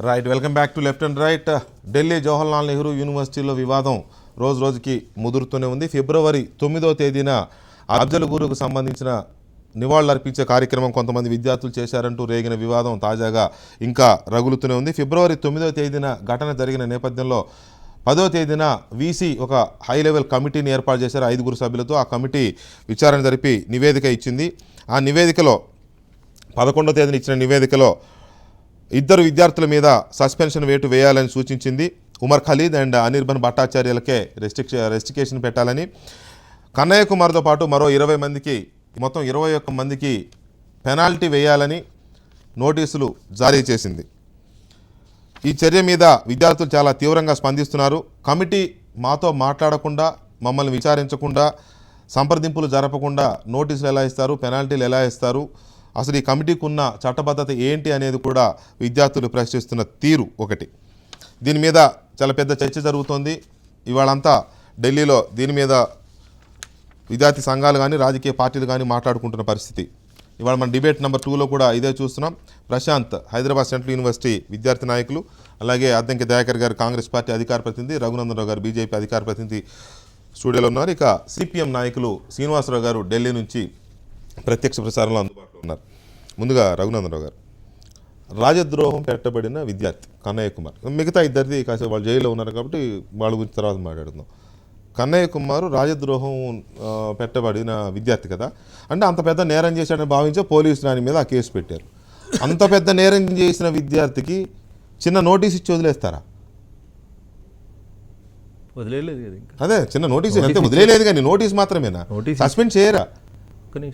Right, welcome back to left and right. Delhi Jawaharlal Nehru యూనివర్సిటీలో వివాదం రోజు రోజుకి ముదురుతూనే ఉంది. ఫిబ్రవరి 9వ తేదీన అఫ్జల్ గురుకు సంబంధించిన నివాళులర్పించే కార్యక్రమం కొంతమంది విద్యార్థులు చేశారంటూ రేగిన వివాదం తాజాగా ఇంకా రగులుతూనే ఉంది. ఫిబ్రవరి 9వ తేదీన ఘటన జరిగిన నేపథ్యంలో 10వ తేదీన వీసీ ఒక హై లెవెల్ కమిటీని ఏర్పాటు చేశారు 5 సభ్యులతో. ఆ కమిటీ విచారణ జరిపి నివేదిక ఇచ్చింది. ఆ నివేదికలో 11వ తేదీన ఇచ్చిన నివేదికలో 2 విద్యార్థుల మీద సస్పెన్షన్ వేటు వేయాలని సూచించింది. ఉమర్ ఖలీద్ అండ్ అనిర్బన్ భట్టాచార్యులకే రెస్ట్రిక్షన్ పెట్టాలని, కన్నయ్య కుమార్తో పాటు మరో 20 మందికి, మొత్తం 21 మందికి పెనాల్టీ వేయాలని నోటీసులు జారీ చేసింది. ఈ చర్య మీద విద్యార్థులు చాలా తీవ్రంగా స్పందిస్తున్నారు. కమిటీ మాతో మాట్లాడకుండా, మమ్మల్ని విచారించకుండా, సంప్రదింపులు జరపకుండా నోటీసులు ఎలా ఇస్తారు, పెనాల్టీలు ఎలా ఇస్తారు, అసలు ఈ కమిటీకి ఉన్న చట్టబద్ధత ఏంటి అనేది కూడా విద్యార్థులు ప్రశ్నిస్తున్న తీరు ఒకటి. దీని మీద చాలా పెద్ద చర్చ జరుగుతోంది. ఇవాళంతా ఢిల్లీలో దీని మీద విద్యార్థి సంఘాలు కానీ రాజకీయ పార్టీలు కానీ మాట్లాడుకుంటున్న పరిస్థితి. ఇవాళ మన డిబేట్ నెంబర్ 2లో కూడా ఇదే చూస్తున్నాం. ప్రశాంత్ హైదరాబాద్ సెంట్రల్ యూనివర్సిటీ విద్యార్థి నాయకులు, అలాగే అద్దంకి దయాకర్ గారు కాంగ్రెస్ పార్టీ అధికార ప్రతినిధి, రఘునందన్ రావు గారు బీజేపీ అధికార ప్రతినిధి స్టూడియోలో ఉన్నారు. ఇక సిపిఎం నాయకులు శ్రీనివాసరావు గారు ఢిల్లీ నుంచి ప్రత్యక్ష ప్రసారంలో అందుబాటులో ఉన్నారు. ముందుగా రఘునందన్ రావు గారు, రాజద్రోహం పెట్టబడిన విద్యార్థి కన్నయ్య కుమార్, మిగతా ఇద్దరిది కాసేపు వాళ్ళు జైల్లో ఉన్నారు కాబట్టి వాళ్ళ గురించి తర్వాత మాట్లాడుకుందాం. కన్నయ్య కుమారు రాజద్రోహం పెట్టబడిన విద్యార్థి కదా, అంటే అంత పెద్ద నేరం చేశాడని భావించే పోలీసులు ఆయన మీద ఆ కేసు పెట్టారు. అంత పెద్ద నేరం చేసిన విద్యార్థికి చిన్న నోటీస్ ఇచ్చి వదిలేస్తారా? వదిలేదు కదా, అదే చిన్న నోటీస్ అంటే వదిలేదు కానీ నోటీస్ మాత్రమేనా, సస్పెండ్ చేయరా?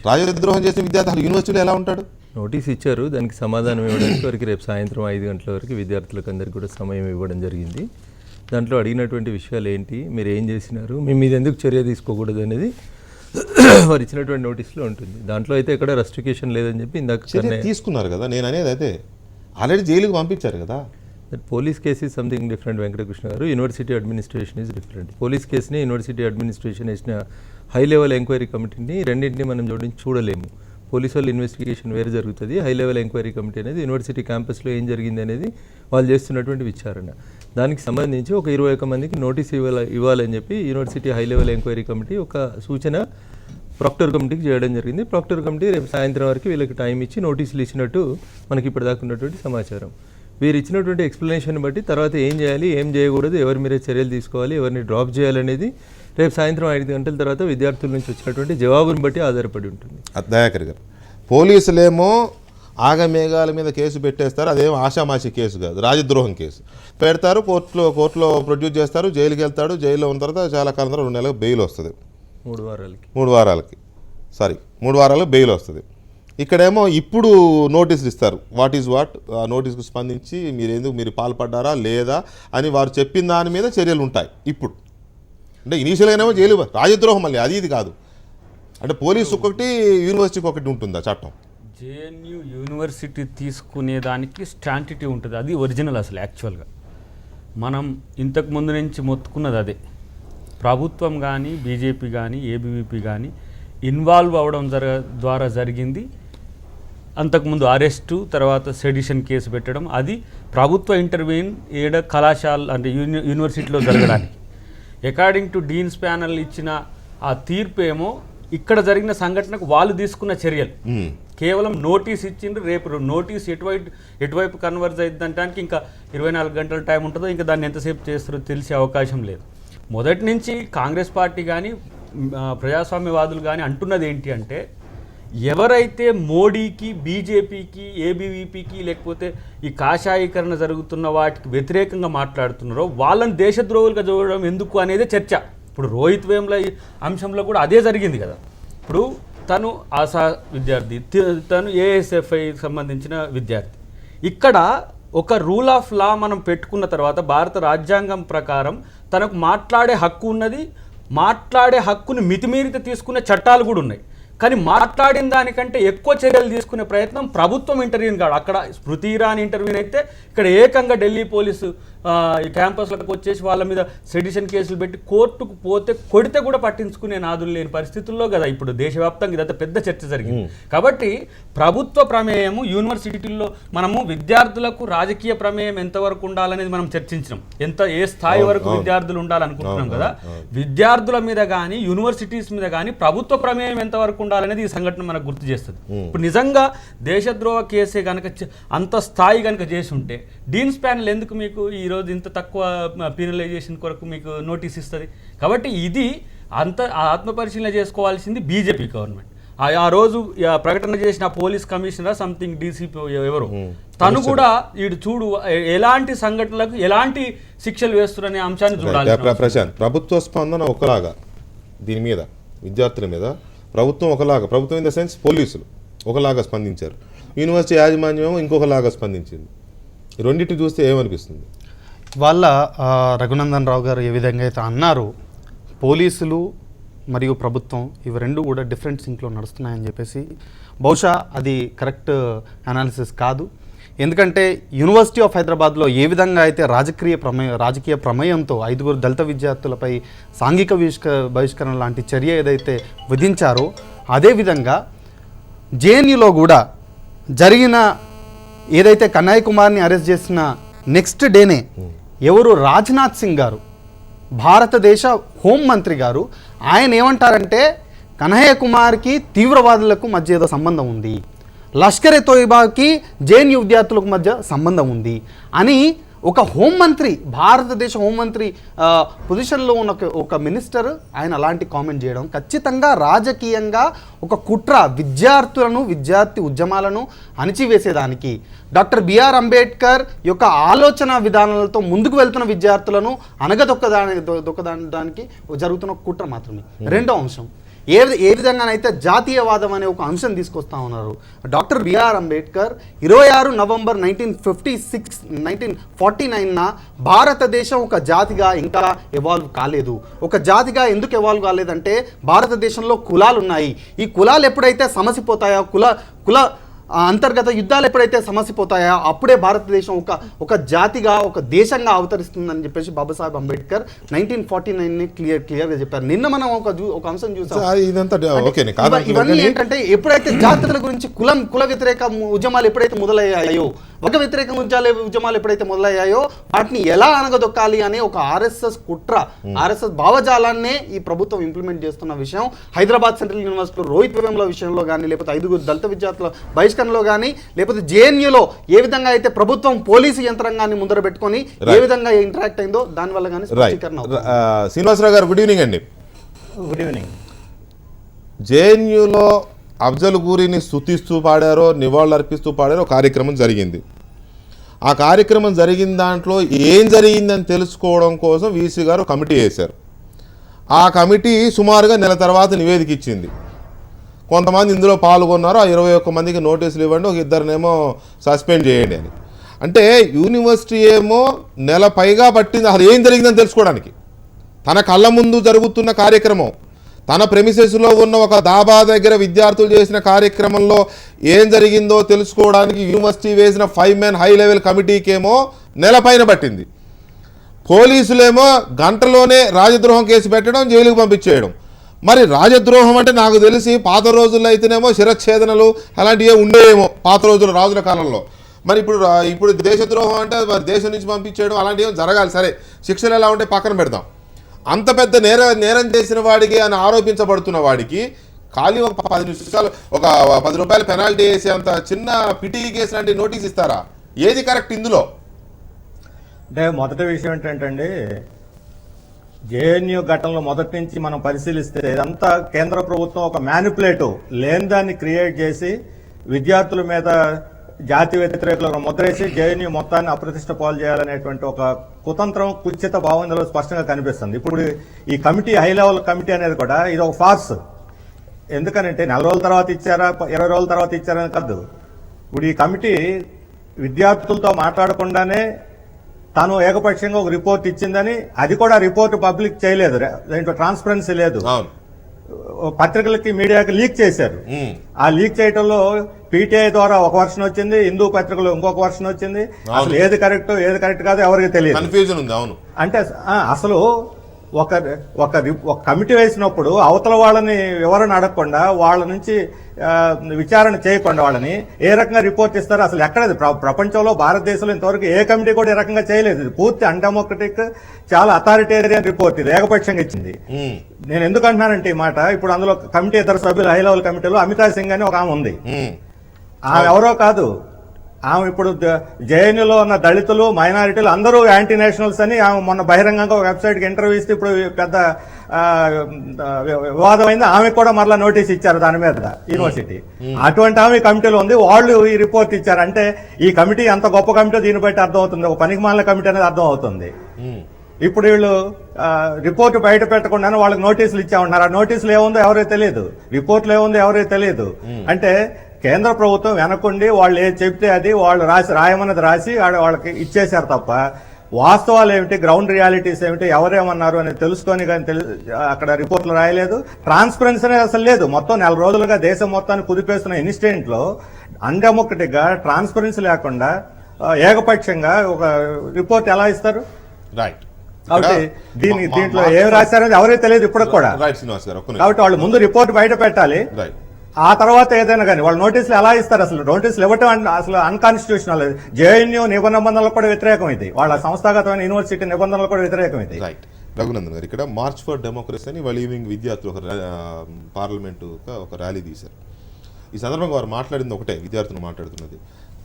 రాజద్రోహం చేసిన విద్యార్థి యూనివర్సిటీలో ఎలా ఉంటాడు? నోటీస్ ఇచ్చారు, దానికి సమాధానం ఇవ్వడానికి వరకు రేపు సాయంత్రం 5 గంటల వరకు విద్యార్థులకు అందరికీ కూడా సమయం ఇవ్వడం జరిగింది. దాంట్లో అడిగినటువంటి విషయాలు ఏంటి, మీరు ఏం చేసినారు, మీ మీద ఎందుకు చర్య తీసుకోకూడదు అనేది వారు ఇచ్చినటువంటి నోటీస్లో ఉంటుంది. దాంట్లో అయితే ఎక్కడ రెస్ట్రిక్షన్ లేదని చెప్పి ఇందాక తీసుకున్నారు కదా. నేను అనేది అయితే ఆల్రెడీ జైలుకి పంపించారు కదా. Police case is something different Venkatakrishna గారు. University administration is different. Police కేసుని యూనివర్సిటీ అడ్మినిస్ట్రేషన్ వేసిన హై లెవెల్ ఎంక్వైరీ కమిటీని రెండింటిని మనం జోడించి చూడలేము. పోలీసు వాళ్ళు ఇన్వెస్టిగేషన్ వేరే జరుగుతుంది, హై లెవెల్ ఎంక్వైరీ కమిటీ అనేది యూనివర్సిటీ క్యాంపస్లో ఏం జరిగింది అనేది వాళ్ళు చేస్తున్నటువంటి విచారణ. దానికి సంబంధించి ఒక 21 మందికి నోటీస్ ఇవ్వాలని చెప్పి university high level enquiry committee ఒక సూచన ప్రాక్టర్ కమిటీకి చేయడం జరిగింది. ప్రాక్టర్ కమిటీ రేపు సాయంత్రం వరకు వీళ్ళకి టైం ఇచ్చి నోటీసులు ఇచ్చినట్టు మనకి ఇప్పటిదాకా ఉన్నటువంటి సమాచారం. వీరు ఇచ్చినటువంటి ఎక్స్ప్లెనేషన్ బట్టి తర్వాత ఏం చేయాలి, ఏం చేయకూడదు, ఎవరి మీద చర్యలు తీసుకోవాలి, ఎవరిని డ్రాప్ చేయాలనేది రేపు సాయంత్రం 5 గంటల తర్వాత విద్యార్థుల నుంచి వచ్చినటువంటి జవాబును బట్టి ఆధారపడి ఉంటుంది. దయాకర్ గారు, పోలీసులేమో ఆగమేఘాల మీద కేసు పెట్టేస్తారు, అదేమో ఆషామాషి కేసు కాదు, రాజద్రోహం కేసు పెడతారు, కోర్టులో ప్రొడ్యూస్ చేస్తారు, జైలుకి వెళ్తాడు, జైల్లో ఉన్న తర్వాత చాలా కాలం తర్వాత 2 నెలలకు బెయిల్ వస్తుంది, 3 వారాలకు బెయిల్ వస్తుంది. ఇక్కడేమో ఇప్పుడు నోటీసులు ఇస్తారు, వాట్ ఈజ్ వాట్, ఆ నోటీస్కు స్పందించి మీరు పాల్పడ్డారా లేదా అని వారు చెప్పిన దాని మీద చర్యలు ఉంటాయి. ఇప్పుడు అంటే ఇనీషియల్గానేమో జైలు, రాజద్రోహం మళ్ళీ అది ఇది కాదు. అంటే పోలీసు ఒకటి, యూనివర్సిటీకి ఒకటి ఉంటుందా చట్టం? జేఎన్యూ యూనివర్సిటీ తీసుకునేదానికి స్టాంటిటీ ఉంటుంది, అది ఒరిజినల్. అసలు యాక్చువల్గా మనం ఇంతకు ముందు నుంచి మొత్తుకున్నది అదే. ప్రభుత్వం కానీ బీజేపీ కానీ ఏబీవీపీ కానీ ఇన్వాల్వ్ అవ్వడం ద్వారా జరిగింది. అంతకుముందు అరెస్టు, తర్వాత సెడిషన్ కేసు పెట్టడం, అది ప్రభుత్వ ఇంటర్వ్యూన్ కళాశాల అంటే యూనివర్సిటీలో జరగడానికి. అకార్డింగ్ టు డీన్స్ ప్యానల్ ఇచ్చిన ఆ తీర్పు ఏమో ఇక్కడ జరిగిన సంఘటనకు వాళ్ళు తీసుకున్న చర్యలు. కేవలం నోటీస్ ఇచ్చిండ్రు, రేపు నోటీస్ ఎటువైపు కన్వర్జ్ అయిందంటానికి ఇంకా 24 గంటల టైం ఉంటుందో, ఇంకా దాన్ని ఎంతసేపు చేస్తారో తెలిసే అవకాశం లేదు. మొదటి నుంచి కాంగ్రెస్ పార్టీ కానీ ప్రజాస్వామ్యవాదులు కానీ అంటున్నది ఏంటి అంటే, ఎవరైతే మోడీకి, బీజేపీకి, ఏబీవీపీకి లేకపోతే ఈ కాషాయీకరణ జరుగుతున్న వాటికి వ్యతిరేకంగా మాట్లాడుతున్నారో వాళ్ళని దేశద్రోహులుగా చూడడం ఎందుకు అనేది చర్చ. ఇప్పుడు రోహిత్ వేముల అంశంలో కూడా అదే జరిగింది కదా. ఇప్పుడు తను ఆశా విద్యార్థి, తను ఏఎస్ఎఫ్ఐ సంబంధించిన విద్యార్థి. ఇక్కడ ఒక రూల్ ఆఫ్ లా మనం పెట్టుకున్న తర్వాత భారత రాజ్యాంగం ప్రకారం తనకు మాట్లాడే హక్కు ఉన్నది, మాట్లాడే హక్కుని మితిమీరితే తీసుకునే చట్టాలు కూడా ఉన్నాయి. కానీ మాట్లాడిన దానికంటే ఎక్కువ చర్యలు తీసుకునే ప్రయత్నం ప్రభుత్వం ఇంటర్వ్యూని కాదు. అక్కడ స్మృతి ఇరానీ ఇంటర్వ్యూని అయితే ఇక్కడ ఏకంగా ఢిల్లీ పోలీసు ఈ క్యాంపస్లకు వచ్చేసి వాళ్ళ మీద సెడిషన్ కేసులు పెట్టి కోర్టుకు పోతే కొడితే కూడా పట్టించుకునే నాదులు లేని పరిస్థితుల్లో కదా ఇప్పుడు దేశవ్యాప్తంగా ఇదంతా పెద్ద చర్చ జరిగింది. కాబట్టి ప్రభుత్వ ప్రమేయము యూనివర్సిటీల్లో మనము విద్యార్థులకు రాజకీయ ప్రమేయం ఎంతవరకు ఉండాలనేది మనం చర్చించినాం, ఏ స్థాయి వరకు విద్యార్థులు ఉండాలనుకుంటున్నాం కదా. విద్యార్థుల మీద కానీ యూనివర్సిటీస్ మీద కానీ ప్రభుత్వ ప్రమేయం ఎంతవరకు ఉండాలనేది ఈ సంఘటన మనకు గుర్తు చేస్తుంది. ఇప్పుడు నిజంగా దేశద్రోహ కేసే కనుక అంత స్థాయి కనుక చేసి ఉంటే డీన్స్ ప్యానెల్ ఎందుకు మీకు ఈరోజు ఇంత తక్కువ పీనలైజేషన్ కొరకు మీకు నోటీస్ ఇస్తుంది? కాబట్టి ఇది ఆత్మపరిశీలన చేసుకోవాల్సింది బీజేపీ గవర్నమెంట్. ఆ రోజు ప్రకటన చేసిన పోలీస్ కమిషనర్ సంథింగ్ డీసీపీ ఎవరు తను కూడా వీడు చూడు ఎలాంటి సంఘటనలకు ఎలాంటి శిక్షలు వేస్తున్నారనే అంశాన్ని చూడాలి. ప్రశాంత్, ప్రభుత్వ స్పందన ఒకలాగా దీని మీద విద్యార్థుల మీద ప్రభుత్వం ఒకలాగా, ప్రభుత్వం ఇన్ ద సెన్స్ పోలీసులు ఒకలాగా స్పందించారు, యూనివర్సిటీ యాజమాన్యం ఇంకొకలాగా స్పందించింది. రెండింటిని చూస్తే ఏమనిపిస్తుంది? వాళ్ళ రఘునందన్ రావు గారు ఏ విధంగా అయితే అన్నారు, పోలీసులు మరియు ప్రభుత్వం ఇవి రెండు కూడా డిఫరెంట్ సింక్లో నడుస్తున్నాయని చెప్పేసి, బహుశా అది కరెక్ట్ అనాలిసిస్ కాదు. ఎందుకంటే యూనివర్సిటీ ఆఫ్ హైదరాబాద్లో ఏ విధంగా అయితే రాజకీయ ప్రమేయంతో 5 దళిత విద్యార్థులపై సాంఘిక బహిష్కరణ లాంటి చర్య ఏదైతే విధించారో, అదేవిధంగా జేఎన్యూలో కూడా జరిగిన ఏదైతే కన్నయ్య కుమార్ని అరెస్ట్ చేసిన నెక్స్ట్ డేనే ఎవరు రాజ్నాథ్ సింగ్ గారు, భారతదేశ హోంమంత్రి గారు, ఆయన ఏమంటారంటే కన్నయ్య కుమార్కి తీవ్రవాదులకు మధ్య ఏదో సంబంధం ఉంది, లష్కర్-ఏ తోయిబాకి జేఎన్యూ విద్యార్థులకు మధ్య సంబంధం ఉంది అని ఒక హోంమంత్రి, భారతదేశ హోంమంత్రి పొజిషన్లో ఉన్న ఒక మినిస్టర్ ఆయన అలాంటి కామెంట్ చేయడం ఖచ్చితంగా రాజకీయంగా ఒక కుట్ర, విద్యార్థి ఉద్యమాలను అణిచివేసేదానికి, డాక్టర్ బిఆర్ అంబేద్కర్ యొక్క ఆలోచన విధానాలతో ముందుకు వెళ్తున్న విద్యార్థులను అనగదొక్కడానికి జరుగుతున్న కుట్ర మాత్రమే. రెండో అంశం, ఏ విధంగానైతే జాతీయవాదం అనే ఒక అంశం తీసుకొస్తా ఉన్నారు. డాక్టర్ బిఆర్ అంబేద్కర్ 26 నవంబర్ 1949 భారతదేశం ఒక జాతిగా ఇంకా ఎవాల్వ్ కాలేదు. ఒక జాతిగా ఎందుకు ఎవాల్వ్ కాలేదంటే భారతదేశంలో కులాలు ఉన్నాయి. ఈ కులాలు ఎప్పుడైతే సమసిపోతాయో, కుల అంతర్గత యుద్ధాలు ఎప్పుడైతే సమసిపోతాయో అప్పుడే భారతదేశం ఒక జాతిగా, ఒక దేశంగా అవతరిస్తుందని చెప్పేసి బాబాసాహెబ్ అంబేద్కర్ 1949 క్లియర్గా చెప్పారు. నిన్న మనం ఒక అంశం చూసాం. ఇవన్నీ ఏంటంటే ఎప్పుడైతే జాతుల గురించి కుల వ్యతిరేక ఉద్యమాలు ఎప్పుడైతే మొదలయ్యాయో, వర్గ వ్యతిరేక ఉద్యమాలు ఎప్పుడైతే మొదలయ్యాయో వాటిని ఎలా అనగదొక్కాలి అనే ఒక ఆర్ఎస్ఎస్ కుట్ర, ఆర్ఎస్ఎస్ భావజాలాన్నే ఈ ప్రభుత్వం ఇంప్లిమెంట్ చేస్తున్న విషయం హైదరాబాద్ సెంట్రల్ యూనివర్సిటీలో రోహిత్ వేముల విషయంలో కానీ, లేకపోతే 5 దళిత విద్యార్థుల బహిష్కరణలో కానీ, లేకపోతే జేఎన్యూలో ఏ విధంగా అయితే ప్రభుత్వం పోలీసు యంత్రాంగాన్ని ముందర పెట్టుకొని ఏ విధంగా ఇంటరాక్ట్ అయిందో దానివల్ల కానీ స్పష్టీకరణ. శ్రీనివాసరావు గారు, గుడ్ ఈవినింగ్ అండి. Good evening. జేఎన్యూలో అఫ్జల్ గూరిని స్తుతిస్తూ పాడారో, నివాళులర్పిస్తూ పాడారో కార్యక్రమం జరిగింది. ఆ కార్యక్రమం జరిగిన దాంట్లో ఏం జరిగిందని తెలుసుకోవడం కోసం వీసీ గారు కమిటీ వేశారు. ఆ కమిటీ సుమారుగా నెల తర్వాత నివేదిక ఇచ్చింది. కొంతమంది ఇందులో పాల్గొన్నారు, ఆ 21 మందికి నోటీసులు ఇవ్వండి, ఒక 2 సస్పెండ్ చేయండి అని. అంటే యూనివర్సిటీ ఏమో నెల పైగా పట్టింది అసలు ఏం జరిగిందని తెలుసుకోవడానికి. తన కళ్ళ ముందు జరుగుతున్న కార్యక్రమం, తన ప్రెమిసెస్లో ఉన్న ఒక దాబా దగ్గర విద్యార్థులు చేసిన కార్యక్రమంలో ఏం జరిగిందో తెలుసుకోవడానికి యూనివర్సిటీ వేసిన 5 మెన్ హై లెవెల్ కమిటీకేమో నెల పైన పట్టింది. పోలీసులేమో గంటలోనే రాజద్రోహం కేసు పెట్టడం, జైలుకు పంపించేయడం. మరి రాజద్రోహం అంటే నాకు తెలిసి పాత రోజుల్లో అయితేనేమో శిరచ్ఛేదనలు అలాంటివి ఉండేవేమో పాత రోజుల్లో రాజుల కాలంలో. మరి ఇప్పుడు దేశద్రోహం అంటే మరి దేశం నుంచి పంపించేయడం అలాంటివి జరగాలి. సరే, శిక్షలు ఎలా ఉంటే పక్కన పెడదాం. అంత పెద్ద నేరం చేసిన వాడికి అని ఆరోపించబడుతున్న వాడికి ఖాళీ ఒక 10 నిమిషాలు ఒక 10 రూపాయలు పెనాల్టీ వేసి అంత చిన్న పిటి కేసు లాంటి నోటీస్ ఇస్తారా? ఏది కరెక్ట్ ఇందులో? అంటే మొదటి విషయం ఏంటంటే జేఎన్యూ ఘటనలో మొదటి నుంచి మనం పరిశీలిస్తే ఇదంతా కేంద్ర ప్రభుత్వం ఒక మ్యానిపులేటివ్ లేని దాన్ని క్రియేట్ చేసి విద్యార్థుల మీద జాతి వ్యతిరేకులను ముద్రేసి జేఎన్యూ మొత్తాన్ని అప్రతిష్ట పాలు చేయాలనేటువంటి ఒక కుతంత్రం, కుచిత భావం ఇందులో స్పష్టంగా కనిపిస్తుంది. ఇప్పుడు ఈ కమిటీ, హై లెవెల్ కమిటీ అనేది కూడా ఇది ఒక ఫార్స్. ఎందుకనంటే 4 రోజుల తర్వాత ఇచ్చారా, 20 రోజుల తర్వాత ఇచ్చారని కాదు. ఇప్పుడు ఈ కమిటీ విద్యార్థులతో మాట్లాడకుండానే తాను ఏకపక్షంగా ఒక రిపోర్ట్ ఇచ్చిందని, అది కూడా రిపోర్ట్ పబ్లిక్ చేయలేదు, దాంట్లో ట్రాన్స్పరెన్సీ లేదు, పత్రికలకి మీడియాకి లీక్ చేశారు. ఆ లీక్ చేయడంలో పీటీఐ ద్వారా ఒక వర్షన్ వచ్చింది, హిందూ పత్రికలో ఇంకొక వర్షన్ వచ్చింది. అసలు ఏది కరెక్ట్ కాదు ఎవరికి తెలియదు, కన్ఫ్యూజన్ ఉంది. అవును, అంటే అసలు ఒక కమిటీ వేసినప్పుడు అవతల వాళ్ళని వివరణ అడగకుండా వాళ్ళ నుంచి విచారణ చేయకుండా వాళ్ళని ఏ రకంగా రిపోర్ట్ ఇస్తారో అసలు ఎక్కడది ప్రపంచంలో భారతదేశంలో ఇంతవరకు ఏ కమిటీ కూడా ఏ రకంగా చేయలేదు. ఇది పూర్తి అన్డెమోక్రటిక్, చాలా అథారిటేరియన్ రిపోర్ట్, ఇది ఏకపక్షంగా ఇచ్చింది. నేను ఎందుకు అంటున్నానంటే ఈ మాట, ఇప్పుడు అందులో కమిటీ ఇద్దరు సభ్యులు హై లెవెల్ కమిటీలో అమితా సింగ్ అని ఒక ఆమె ఉంది. ఆమె ఎవరో కాదు, ఆమె ఇప్పుడు జేఎన్యూలో ఉన్న దళితులు, మైనారిటీలు అందరూ యాంటీ నేషనల్స్ అని ఆమె మొన్న బహిరంగంగా ఒక వెబ్సైట్కి ఇంటర్వ్యూ ఇస్తే ఇప్పుడు పెద్ద వివాదం అయింది. ఆమెకు కూడా మరలా నోటీస్ ఇచ్చారు దాని మీద యూనివర్సిటీ. అటువంటి ఆమె కమిటీలో ఉంది, వాళ్ళు ఈ రిపోర్ట్ ఇచ్చారు. అంటే ఈ కమిటీ ఎంత గొప్ప కమిటీ దీన్ని బట్టి అర్థం అవుతుంది, ఒక పనికిమాలిన కమిటీ అనేది అర్థం అవుతుంది. ఇప్పుడు వీళ్ళు రిపోర్ట్ బయట పెట్టకుండానే వాళ్ళకి నోటీసులు ఇచ్చా ఉన్నారు. ఆ నోటీసులు ఏముందో ఎవరో తెలియదు, రిపోర్ట్లు ఏముందో ఎవరో తెలియదు. అంటే కేంద్ర ప్రభుత్వం వెనకుండి వాళ్ళు ఏది చెప్తే అది వాళ్ళు రాయమన్నది రాసి వాళ్ళకి ఇచ్చేశారు తప్ప వాస్తవాలు ఏమిటి, గ్రౌండ్ రియాలిటీస్ ఏమిటి, ఎవరేమన్నారు అని తెలుసుకొని కానీ అక్కడ రిపోర్ట్లు రాయలేదు. ట్రాన్స్పరెన్సీ అనేది అసలు లేదు. మొత్తం 4 రోజులుగా దేశం మొత్తాన్ని కుదిపేస్తున్న ఇన్స్టిట్యూట్ లో అన్డెమోక్రటిక్ గా ట్రాన్స్పరెన్సీ లేకుండా ఏకపక్షంగా ఒక రిపోర్ట్ ఎలా ఇస్తారు? రైట్. కాబట్టి దీంట్లో ఏం రాశారనేది ఎవరికి తెలియదు ఇప్పటికి కూడా. కాబట్టి వాళ్ళు ముందు రిపోర్ట్ బయట పెట్టాలి, ఆ తర్వాత ఏదైనా కానీ వాళ్ళు నోటీసులు ఎలా ఇస్తారు? అసలు నోటీసులు ఇవ్వటం అసలు అన్కాన్స్టిట్యూషనల్. జేఎన్యూ నిబంధనలకు కూడా వ్యతిరేకం ఇది, వాళ్ళ సంస్థాగతమైన యూనివర్సిటీ నిబంధనలకు కూడా వ్యతిరేకం ఇది. రైట్. రఘునందన్ గారు, ఇక్కడ మార్చ్ ఫర్ డెమోక్రసీ అని వాళ్ళు ఈవినింగ్ విద్యార్థులు పార్లమెంటు ఒక ర్యాలీ తీశారు. ఈ సందర్భంగా వారు మాట్లాడింది ఒకటే, విద్యార్థులు మాట్లాడుతున్నది,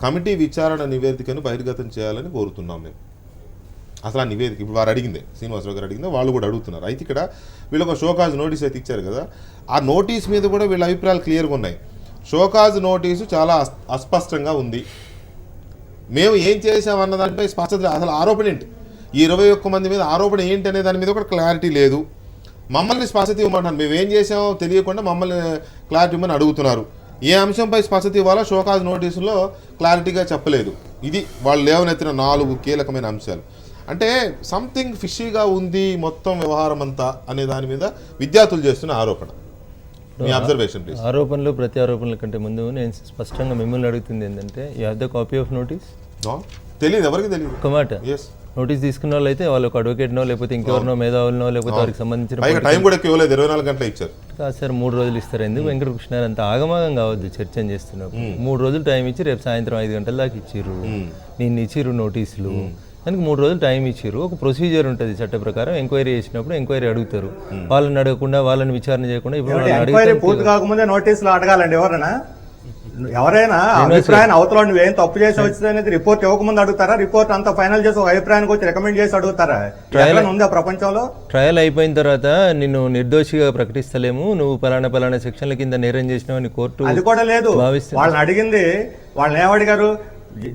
కమిటీ విచారణ నివేదికను బహిర్గతం చేయాలని కోరుతున్నాం మేము. అసలు ఆ నివేదిక ఇప్పుడు వారు అడిగిందే, శ్రీనివాసరావు గారు అడిగిందే, వాళ్ళు కూడా అడుగుతున్నారు. అయితే ఇక్కడ వీళ్ళు ఒక షోకాజ్ నోటీస్ అయితే ఇచ్చారు కదా, ఆ నోటీస్ మీద కూడా వీళ్ళ అభిప్రాయాలు క్లియర్గా ఉన్నాయి. షోకాజ్ నోటీసు చాలా అస్పష్టంగా ఉంది, మేము ఏం చేసామన్న దానిపై స్పష్టత, అసలు ఆరోపణ ఏంటి, ఈ 21 మంది మీద ఆరోపణ ఏంటి అనే దాని మీద కూడా క్లారిటీ లేదు. మమ్మల్ని స్పష్టత ఇవ్వమంటున్నారు, మేము ఏం చేసామో తెలియకుండా మమ్మల్ని క్లారిటీ ఇవ్వమని అడుగుతున్నారు. ఏ అంశంపై స్పష్టత ఇవ్వాలో షోకాజ్ నోటీసులో క్లారిటీగా చెప్పలేదు. ఇది వాళ్ళు లేవనెత్తిన 4 కీలకమైన అంశాలు. అంటే సంథింగ్ ఫిషీగా ఉంది మొత్తం వ్యవహారం అంతా అనే దాని మీద విద్యార్థులు చేస్తున్న ఆరోపణ. మీ అబ్జర్వేషన్ ప్లీజ్. ఆరోపణలు ప్రతి ఆరోపణల కంటే ముందు నేను స్పష్టంగా మిమ్మల్ని అడుగుతుంది ఏంటంటే, you have the copy of notice? తెలియదు, ఎవరికి తెలియదు. ఒక మాట, నోటీస్ తీసుకున్న వాళ్ళు అయితే వాళ్ళు ఒక అడ్వకేట్నో లేకపోతే ఇంకెవరినో మేధావులనో లేకపోతే వారికి సంబంధించిన టైం కూడా ఇవ్వలేదు, 24 గంటలు ఇచ్చారు. కాదు సార్, 3 రోజులు ఇస్తారు. ఎందుకు వెంకటకృష్ణ అంత ఆగమాగం కావద్దు చర్చను చేస్తున్నప్పుడు. 3 రోజులు టైం ఇచ్చి రేపు సాయంత్రం 5 గంటల దాకా ఇచ్చిర్రు, నిన్న ఇచ్చిర్రు నోటీసులు, దానికి 3 రోజులు టైం ఇచ్చారు. ఒక ప్రొసీజర్ ఉంటుంది చట్ట ప్రకారం, ఎంక్వైరీ చేసినప్పుడు ఎంక్వైరీ అడుగుతారు. వాళ్ళని అడగకుండా, వాళ్ళని విచారణ చేయకుండా ఇప్పుడు పూర్తి కాకముందే నోటీసులు అడగాలండి ఎవరైనా? ఎవరైనా అభిప్రాయం అవతల నువ్వేం తప్పు చేసి వచ్చింది అనేది రిపోర్ట్ ఇవ్వకముందు అడుగుతారా? రిపోర్ట్ అంతా ఫైనల్ చేసి ఒక అభిప్రాయానికి వచ్చి రికమెండ్ చేసి అడుగుతారా? ట్రయల్ ఉందా ప్రపంచంలో? ట్రయల్ అయిపోయిన తర్వాత నిన్ను నిర్దోషిగా ప్రకటిస్తలేము, నువ్వు పలానా సెక్షన్ల కింద నేరం చేసినావని కోర్టు అది కూడా లేదు. వాళ్ళని అడిగింది, వాళ్ళని ఏమడిగారు?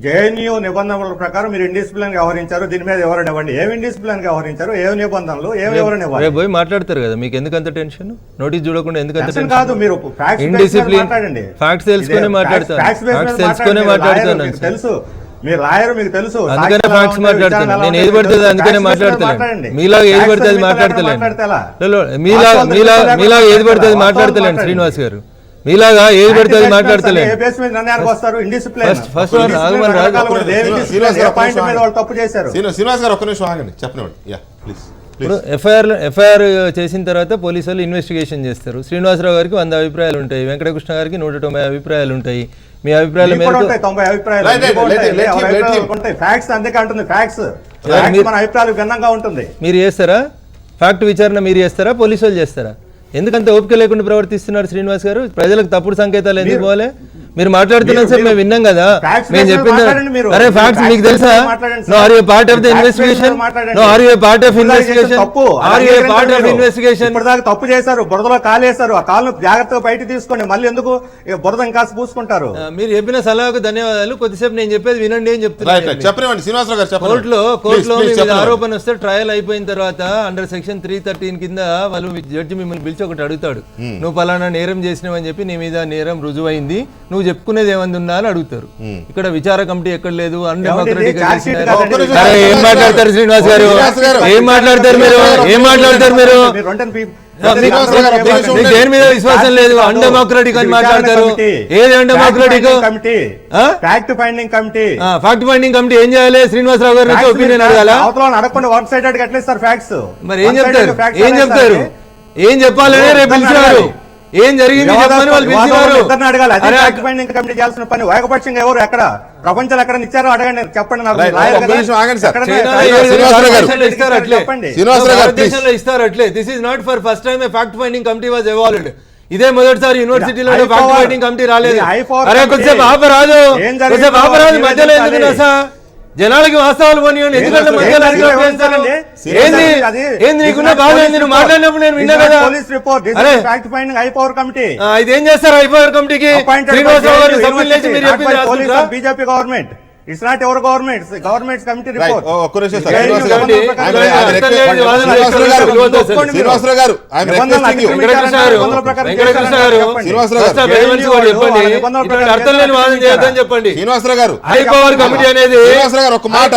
జేఎన్యూ నిబంధనల ప్రకారం మీరు ఇండిసిప్లిన్ వ్యవహరించారు, దీని మీద వివరణ ఇవ్వండి. ఏమి ఇండిసిప్లిన్ వ్యవహరించారు, ఏమి నిబంధనలు, ఏమి వివరణ ఇవ్వాలి? పోయి మాట్లాడతారు కదా, మీకు ఎందుకంత టెన్షన్? నోటీస్ చూడకుండా ఎందుకంత టెన్షన్? కాదు, మీరు ఇండిసిప్లిన్ మాట్లాడండి, ఫ్యాక్ట్స్ తెలుసుకునే మాట్లాడతారు, తెలుసు మీరు లాయర్, మీకు తెలుసు. అందుకనే ఫ్యాక్ట్స్ మాట్లాడుతాను నేను, ఏది పడుతుంది అందుకనే మాట్లాడతాను. మీలాగా ఏది పడుతుంది మాట్లాడతలేను, మీలాగా ఏది పడుతుంది మాట్లాడతలేను శ్రీనివాస్ గారు, మీలాగా ఏది పడితే అది మాట్లాడతలేదు. ఎఫ్ఐఆర్ చేసిన తర్వాత పోలీసు వాళ్ళు ఇన్వెస్టిగేషన్ చేస్తారు. శ్రీనివాసరావు గారికి 100 అభిప్రాయాలు ఉంటాయి, వెంకటకృష్ణ గారికి 190 అభిప్రాయాలు ఉంటాయి. మీ అభిప్రాయాల మేరకు మీరు చేస్తారా? ఫ్యాక్ట్ విచారణ మీరు చేస్తారా, పోలీసు వాళ్ళు చేస్తారా? ఎందుకంత ఓపిక లేకుండా ప్రవర్తిస్తున్నారు శ్రీనివాస్ గారు? ప్రజలకు తప్పుడు సంకేతాలు ఎందుకు పోలే? మీరు మాట్లాడుతున్నారు సార్, మేము విన్నాం కదా, మేము చెప్పింది. అరే ఫ్యాక్ట్స్ మీకు తెలుసా? No are you part of the investigation? No are you part of investigation? Are you part of investigation? ఇప్పటిదాకా తప్పు చేశారు, బురదలో కాలేశారు, ఆ కాళ్ళను జాగ్రత్తగా బయట తీసుకోండి, మళ్ళీ ఎందుకు బురద ఇంకా పూసుకుంటారు? మీరు చెప్పిన సలహాకు ధన్యవాదాలు. కొద్దిసేపు నేను చెప్పేది వినండి అని చెప్తున్నాను. కోర్టులో ఆరోపణ వస్తే ట్రయల్ అయిపోయిన తర్వాత అండర్ సెక్షన్ 313 కింద వాళ్ళు జడ్జి మిమ్మల్ని పిలిచి ఒకటి అడుగుతాడు, నువ్వు పలానా నేరం చేసినావని చెప్పి నీ మీద నేరం రుజువైంది, నువ్వు చెప్పుకునేది ఏమంది ఉన్నా అని అడుగుతారు. ఇక్కడ విచార కమిటీ ఎక్కడ లేదు, అన్డెమోక్రటిక్. ఏం మాట్లాడతారు శ్రీనివాస్ గారు? ఏం మాట్లాడతారు మీరు? శ్రీనివాసరావు గారు, ఒక్క నిమిషం మీకు దేని మీద విశ్వాసం లేదు, అన్డెమోక్రటిక్ అని మాట్లాడతారు. ఏది undemocratic? Fact finding committee. Fact finding committee ఏం చేయాలి? శ్రీనివాసరావు గారి నుంచి ఒపీనియన్ అడగాల? అవతల అడగకుండా వన్ సైడెడ్ ఎట్లా ఇస్తారు ఫ్యాక్ట్స్? మరి ఏం చెప్తారు? ఏం చెప్తారు? ఏం చెప్పాలనే రేపు పిలిచినారు. ఏం జరిగింది చెప్పని వాళ్ళు పిలిచినారు. అడగాలి. అదే ఫ్యాక్ట్ ఫైండింగ్ కమిటీ చేయాల్సిన పని. ఏకపక్షంగా ఎవరు ఎక్కడ ప్రపంచంలో ఎక్కడ ఇచ్చారో అడగండి, చెప్పండి నాకు. భారతదేశంలో ఇస్తారు అట్లే. This is not for first time fact finding committee was evolved. ఇదే మొదటిసారి యూనివర్సిటీలో ఫ్యాక్ట్ ఫైండింగ్ కమిటీ రాలేదు. అరే కొద్దిసేపు ఆపరాదు, కొద్దిసేపు ఆపరాదు, మధ్యలో ఎందుకు సార్? జనాలకి వాస్తవాలు పోనీయండి. ఎందుకంటే మధ్యలో ఏంది ఏంది నీకున్న బాధ ఏంది? నువ్వు మాట్లాడినప్పుడు నేను విన్నా కదా. ఇది ఏం చేస్తారు హైపవర్ కమిటీకి? శ్రీనివాసరావు గారు సభ్యులు లేచి మీరు చెప్పింది BJP government. It's not our government. It's the government's committee report. Srinivasarao గారు, అర్థం లేని వాదన చేయొద్దని చెప్పండి. శ్రీనివాసరావు గారు, హైపవర్ కమిటీ అనేది ఒక మాట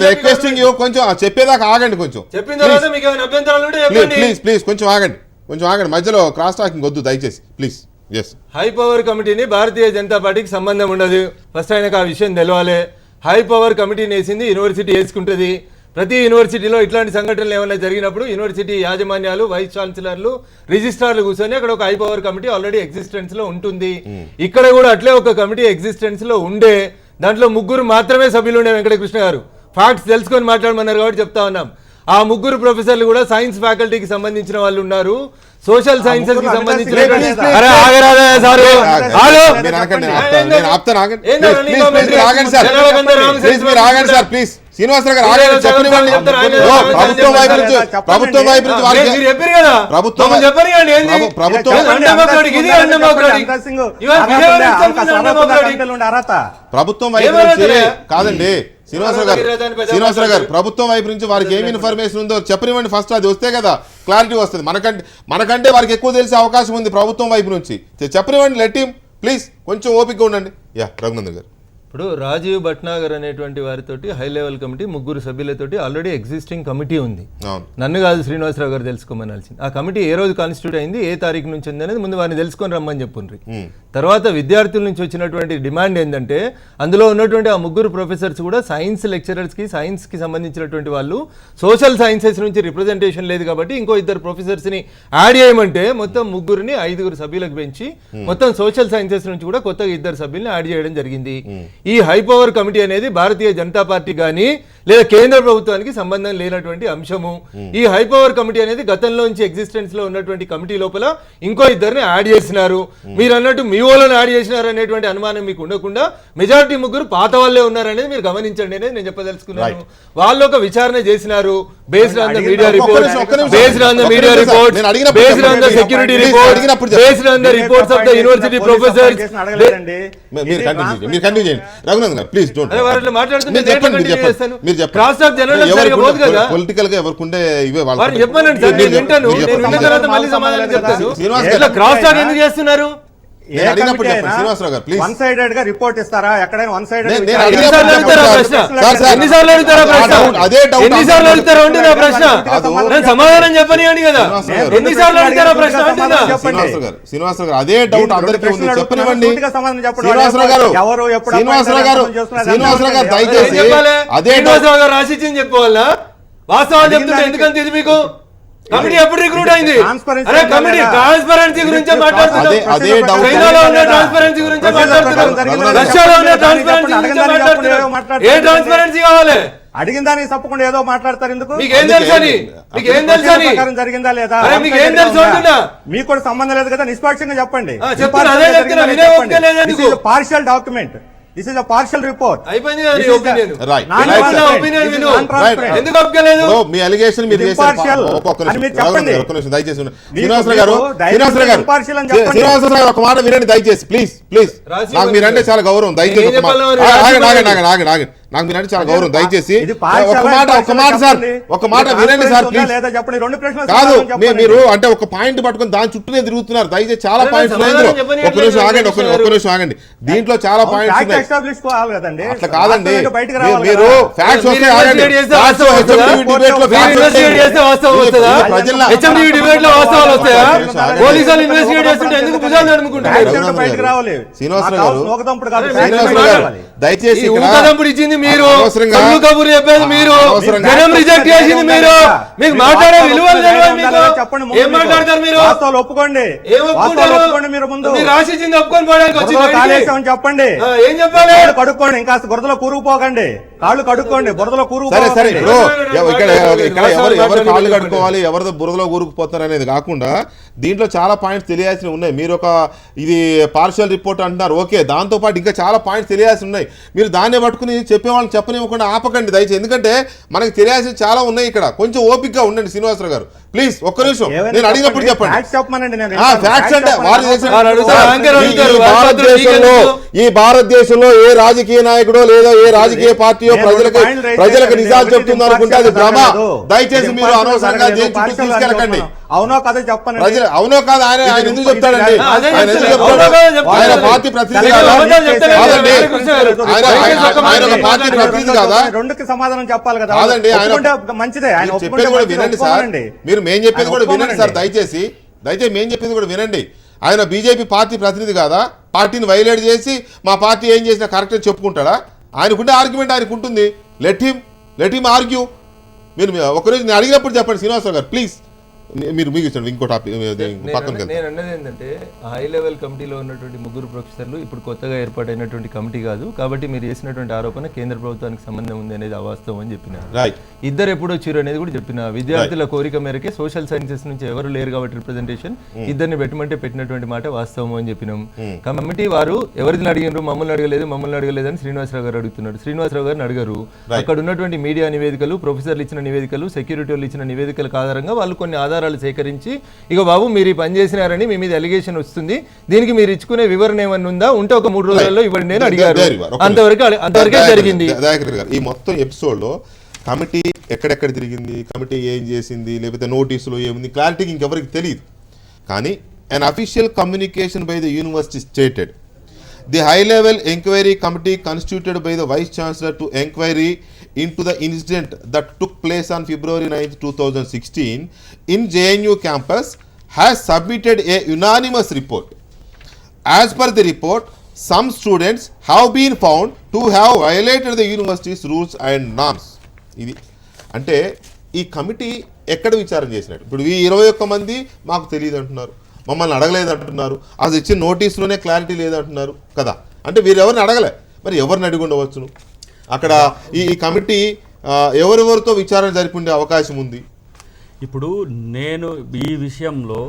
రిక్వెస్టింగ్ యూ, కొంచెం చెప్పేదాకా ఆగండి. కొంచెం చెప్పిన తర్వాత మీకు ఏమైనా అభ్యంతరాలు ఉంటే చెప్పండి. ప్లీజ్ ప్లీజ్ కొంచెం ఆగండి, కొంచెం ఆగండి. మధ్యలో క్రాస్ టాకింగ్ వద్దు దయచేసి ప్లీజ్. హై పవర్ కమిటీని భారతీయ జనతా పార్టీకి సంబంధం ఉండదు. ఫస్ట్ ఆయనకు ఆ విషయం తెలవాలి. హై పవర్ కమిటీని వేసింది యూనివర్సిటీ వేసుకుంటుంది. ప్రతి యూనివర్సిటీలో ఇట్లాంటి సంఘటనలు ఏమైనా జరిగినప్పుడు యూనివర్సిటీ యాజమాన్యాలు, వైస్ ఛాన్సలర్లు, రిజిస్ట్రార్లు కూర్చొని అక్కడ ఒక high power committee already existence లో ఉంటుంది. ఇక్కడ కూడా అట్లే ఒక కమిటీ ఎగ్జిస్టెన్స్ లో ఉండే, దాంట్లో 3 మాత్రమే సభ్యులు ఉండే. వెంకటకృష్ణ గారు ఫ్యాక్ట్స్ తెలుసుకొని మాట్లాడమన్నారు కాబట్టి చెప్తా ఉన్నాం. ఆ 3 ప్రొఫెసర్లు కూడా సైన్స్ ఫ్యాకల్టీకి సంబంధించిన వాళ్ళు ఉన్నారు, సోషల్ సైన్సెస్ కి సంబంధించిన. శ్రీనివాసరావు గారు ప్రభుత్వం వైపు నుంచి కాదండి. శ్రీనివాసరావు గారు ప్రభుత్వం వైపు నుంచి వారికి ఏమి ఇన్ఫర్మేషన్ ఉందో చెప్పనివ్వండి ఫస్ట్. అది వస్తే కదా క్లారిటీ వస్తుంది. మనకంటే వారికి ఎక్కువ తెలిసే అవకాశం ఉంది ప్రభుత్వం వైపు నుంచి. చెప్పనివ్వండి, లెట్ హిమ్ ప్లీజ్. కొంచెం ఓపికగా ఉండండి. రఘునందన్ గారు, ఇప్పుడు రాజీవ్ భట్నాగర్ అనేటువంటి వారితోటి హై లెవెల్ కమిటీ 3 సభ్యులతోటి ఆల్రెడీ ఎగ్జిస్టింగ్ కమిటీ ఉంది. నన్ను కాదు శ్రీనివాసరావు గారు తెలుసుకోమనాల్సింది. ఆ కమిటీ ఏ రోజు కాన్స్టిట్యూట్ అయింది, ఏ తారీఖు నుంచి ఉంది అనేది ముందు వారిని తెలుసుకొని రమ్మని చెప్పుండ్రి. తర్వాత విద్యార్థుల నుంచి వచ్చినటువంటి డిమాండ్ ఏంటంటే, అందులో ఉన్నటువంటి ఆ 3 ప్రొఫెసర్స్ కూడా సైన్స్ లెక్చరర్స్ కి, సైన్స్ కి సంబంధించినటువంటి వాళ్ళు, సోషల్ సైన్సెస్ నుంచి రిప్రజెంటేషన్ లేదు కాబట్టి ఇంకో 2 ప్రొఫెసర్స్ ని యాడ్ చేయమంటే మొత్తం 3ని 5 సభ్యులకు పెంచి మొత్తం సోషల్ సైన్సెస్ నుంచి కూడా కొత్తగా 2 సభ్యుల్ని యాడ్ చేయడం జరిగింది. ఈ హై పవర్ కమిటీ అనేది భారతీయ జనతా పార్టీ కానీ లేదా కేంద్ర ప్రభుత్వానికి సంబంధం లేనటువంటి అంశము. ఈ హై పవర్ కమిటీ అనేది గతంలోంచి ఎగ్జిస్టెన్స్ లో ఉన్నటువంటి కమిటీ లోపల ఇంకో 2ని యాడ్ చేసినారు. మీరు అన్నట్టు మీ వాళ్ళని యాడ్ చేసినారు అనేటువంటి అనుమానం మీకు ఉండకుండా మెజారిటీ 3 పాత వాళ్ళే ఉన్నారనేది మీరు గమనించండి అనేది నేను చెప్పదలుచుకున్నాను. వాళ్ళు ఒక విచారణ చేసినారు based on the media report, based on the media report, based on the security report, based on the reports of the university professors. మీరు కంటిన్యూ చేయండి రఘునందన్ గారు, ప్లీజ్ డోంట్. పొలిటికల్ గా ఎవరికి ఉండే ఇవే వాళ్ళు చెప్పానండి సార్, నేను వింటాను. నేను విన్న తర్వాత మళ్ళీ సమాధానం చెప్తాను. క్రాస్ టాక్ ఎందుకు చేస్తున్నారు? శ్రీనివాసరావు గారు ప్లీజ్. వన్ సైడెడ్ గా రిపోర్ట్ ఇస్తారా? ఎక్కడైనా వన్ సైడెడ్ ఎన్నిసార్లు అడుగుతారా అంటే నా ప్రశ్న నేను సమాధానం చెప్పనివ్వండి కదా. ఎన్నిసార్లు అడుగుతారా ప్రశ్న అంటున్నా. శ్రీనివాసరావు గారు అదే డౌట్ అందరికీ ఉంది, చెప్పనివ్వండి. శ్రీనివాసరావు గారు దయచేసి అదే శ్రీనివాసరావు గారు రాసిచ్చింది చెప్పుకోవాలా? వాస్తవాలు చెప్తుంటే ఎందుకంత ఇది మీకు? కమిటీ ఎప్పుడు రిక్రూట్ అయింది? అరే కమిటీ ట్రాన్స్పరెన్సీ గురించే మాట్లాడుతున్నారు. చైనాలో ఉన్న ట్రాన్స్పరెన్సీ గురించే మాట్లాడుతున్నారు, రష్యాలో ఉన్న ట్రాన్స్పరెన్సీ గురించే మాట్లాడుతున్నారు. ఏ ట్రాన్స్పరెన్సీ కావాలి? అడిగిన దానికి తప్పకుండా ఏదో మాట్లాడతారు. ఎందుకు? మీకేం తెలుసని? మీకేం తెలుసని? జరిగిందా లేదా? మీకేం తెలుసు అంటున్నా? మీకు కూడా సంబంధం లేదు కదా, నిష్పాక్షంగా చెప్పండి. Partial document. This is a partial report. అయిపోయింది కదా నీ ఒపీనియన్. రైట్. ఒపీనియన్ విను. ఎందుకు ఒప్పుకోలేదు? మీ అలిగేషన్ మీరు చేశారు. దయచేసి శ్రీనివాసరావు గారు ఒక మాట వినండి దయచేసి ప్లీజ్ ప్లీజ్. నాకు మీరంటే చాలా గౌరవం. దయచేసి నాకు మీరు అంటే చాలా గౌరవం. దయచేసి ఇది పాఠశాల, ఒక మాట సార్, ఒక మాట వినండి సార్ ప్లీజ్. లేదా చెప్పండి, 2 ప్రశ్నలు కాదు సమాధానం చెప్పండి. మీరు అంటే ఒక పాయింట్ పట్టుకొని దాని చుట్టూనే తిరుగుతున్నారు. దయచేసి చాలా పాయింట్స్ ఉన్నాయి ఇందులో. ఒక నిమిషం ఆగండి, ఒక నిమిషం ఆగండి. దీంట్లో చాలా పాయింట్స్ ఫ్యాక్ట్ ఉన్నాయి. ఎస్టాబ్లిష్ కావాలి కదండి. అట్లా కాదండి, వాస్తవం బయటకు రావాలి మీరు కదా. ఫ్యాక్ట్స్ వస్తే మీరు ఆగండి. investigate చేస్తే Facts వాస్తవం వస్తుందా? HMDB debate లో facts మీరు investigate వస్తాయి. చేస్తే వాస్తవం వస్తుందా? ప్రజల HMDB debate లో వాస్తవాలు వస్తాయా? పోలీసులు ఇన్వెస్టిగేట్ చేస్తుంటే ఎందుకు భుజాలు నడుముకుంటారు? ఫ్యాక్ట్స్ అంటే బయటకు రావాలి. శ్రీనివాసరావు మాకు గారు, కావాల్సిన ఊకదంపుడు కాదు, శ్రీనివాసరావు ఫ్యాక్ట్స్ గారు, బయటకు రావాలి. దయచేసి ఈ ఇక్కడ ఊకదంపుడు ఇచ్చింది మీరు, అనవసరంగా కబుర్లు కబుర్లు చెప్పేది మీరు, అనవసరంగా జనం రిజెక్ట్ చేసింది మీరు. మీకు మాట్లాడే విలువలు తెలియదు మీకు. చెప్పండి, ఏం మాట్లాడతారు మీరు? వాస్తవాలు ఒప్పుకోండి. ఏం వాస్తవాలు ఒప్పుకోండి మీరు ముందు. మీరు రాసిచ్చింది ఒప్పుకొని పోవడానికి వచ్చి బురదలో బయటికి. కాలేసామని చెప్పండి. ఏం చెప్పాలి? కాళ్ళు కడుక్కోండి, ఇంకా బురదలో కూరుకుపోకండి. కాళ్ళు కడుక్కోండి, బురదలో సరే సరే కూరుకుపోకండి. ఇప్పుడు ఇక్కడ ఎవరు కాళ్ళు కడుక్కోవాలి, ఎవరితో బురదలో కూరుకుపోతారు అనేది కాకుండా దీంట్లో చాలా పాయింట్స్ తెలియాల్సినవి ఉన్నాయి. మీరు ఒక ఇది పార్షియల్ రిపోర్ట్ అంటున్నారు, ఓకే, దాంతో పాటు ఇంకా చాలా పాయింట్స్ తెలియాల్సి ఉన్నాయి. మీరు దాన్నే పట్టుకుని చెప్పేవాళ్ళని చెప్పనివ్వకుండా ఆపకండి దయచేసి, ఎందుకంటే మనకి తెలియాల్సిన చాలా ఉన్నాయి. ఇక్కడ కొంచెం ఓపికగా ఉండండి శ్రీనివాసరావు గారు ప్లీజ్. ఒక్క నిమిషం ఏమైనా నేను అడిగినప్పుడు చెప్పండి. ఫ్యాక్ట్స్ చెప్పమనండి, నేను ఫ్యాక్ట్స్ అంటే వారు చేసిన- వారు అడుగుతారు, సార్, యాంకర్ అడుగుతారు, ఈ వారు భారతదేశంలో మాత్రం ఈ భారతదేశంలో ఏ రాజకీయ నాయకుడో లేదా ఏ రాజకీయ పార్టీయో నేను ప్రజలకు పాయింట్లు రైట్ ప్రజలకు చేశాను. నిజాలు నేను చెప్తుంది అనుకుంటే అది భ్రమ. జరగలేదు. దయచేసి ఇది మీరు అనవసరంగా జరగలేదు. దేని చుట్టూ పార్షియల్ తీసుకెళ్ళకండి. చెప్పను. అవునో కథ చెప్పండి. ప్రజలు అవునో కాదు, ఆయన ఎందుకు చెప్తాడండి? అదే ఆయన ఎందుకు చెప్తాడు. చెప్తాడు? అవునో కాదో చెప్తాడు. ఆయన పార్టీ ప్రతినిధి సరే, కాదా? అబద్ధాలు చెప్తాడు. కాదండి. ఆయన ఒక పార్టీ ప్రతినిధి కాదా? రెండుకి సమాధానం చెప్పాలి కదా. కాదండి, ఆయన ఒప్పుకుంటే మంచిదే. ఆయన మీరు ఒప్పుకుంటే చెప్పేది కూడా మంచిదే, వినండి సార్. ఒప్పుకోమనండి. మీరు మేం చెప్పేది ఆయన కూడా వినండి సార్. ఒప్పుకోమనండి. దయచేసి మేం చెప్పేది కూడా వినండి. ఆయన బీజేపీ పార్టీ ప్రతినిధి కాదా? పార్టీని వైలేట్ చేసి మా పార్టీ ఏం చేసినా కరెక్ట్ అని చెప్పుకుంటాడా? ఆయనకుంటే ఆర్గ్యుమెంట్ ఆయనకు ఉంటుంది. Let him argue. మీరు ఒకరోజు నేను అడిగినప్పుడు చెప్పండి శ్రీనివాసరావు గారు ప్లీజ్. మీరు మీకు ఇచ్చండి ఇంకో టాపిక్ పక్కన. నేను అన్నది ఏంటంటే హై లెవెల్ కమిటీలో ఉన్నటువంటి ముగ్గురు ప్రొఫెసర్లు ఇప్పుడు కొత్తగా ఏర్పాటైనటువంటి కమిటీ కాదు, కాబట్టి మీరు చేసినటువంటి ఆరోపణ కేంద్ర ప్రభుత్వానికి సంబంధం ఉంది అనేది అవాస్తవం అని చెప్పిన. ఇద్దరు ఎప్పుడు వచ్చారు అనేది కూడా చెప్పిన. విద్యార్థుల కోరిక మేరకే సోషల్ సైన్సెస్ నుంచి ఎవరు లేరు కాబట్టి రిప్రజెంటేషన్ ఇద్దరిని పెట్టమంటే పెట్టినటువంటి మాట వాస్తవం అని చెప్పినాం. కమిటీ వారు ఎవరిని అడిగినారు, మమ్మల్ని అడగలేదు అని శ్రీనివాసరావు గారు అడుగుతున్నాడు. శ్రీనివాసరావు గారిని అడగరు. అక్కడ ఉన్నటువంటి మీడియా నివేదికలు, ప్రొఫెసర్లు ఇచ్చిన నివేదికలు, సెక్యూరిటీ వాళ్ళు ఇచ్చిన నివేదికలకు ఆధారంగా వాళ్ళు కొన్ని ఆధారాలు సేకరించి ఇక బాబు మీరు ఈ పని చేసినారని మీ మీద అలిగేషన్ వస్తుంది, దీనికి మీరు ఇచ్చుకునే వివరణ ఏమన్నా ఉందా, ఉంటే ఒక 3 రోజుల్లో ఇవ్వండి నేను అడిగారు. అంతవరకే జరిగింది. దయాకర్ గారు, ఈ మొత్తం ఎపిసోడ్ లో కమిటీ ఎక్కడెక్కడ తిరిగింది, కమిటీ ఏం చేసింది, లేకపోతే నోటీసులో ఏముంది, క్లారిటీకి ఇంకెవరికి తెలియదు. కానీ an official communication by the university stated the high level inquiry committee constituted by the vice chancellor to inquiry into the incident that took place on February 9th 2016 in JNU campus has submitted a unanimous report. As per the report, some students have been found to have violated the university's rules and norms. ఇది అంటే ఈ committee ఎక్కడ విచారణ చేసినట్టు? ఇప్పుడు ఈ 21 మంది మాకు తెలియదు అంటున్నారు, మమ్మల్ని అడగలేదు అంటున్నారు, అది ఇచ్చిన నోటీసులోనే క్లారిటీ లేదంటున్నారు కదా. అంటే వీరు ఎవరిని అడగలే, మరి ఎవరిని అడిగి ఉండవచ్చును? అక్కడ ఈ కమిటీ ఎవరెవరితో విచారణ జరిపి ఉండే అవకాశం ఉంది? ఇప్పుడు నేను ఈ విషయంలో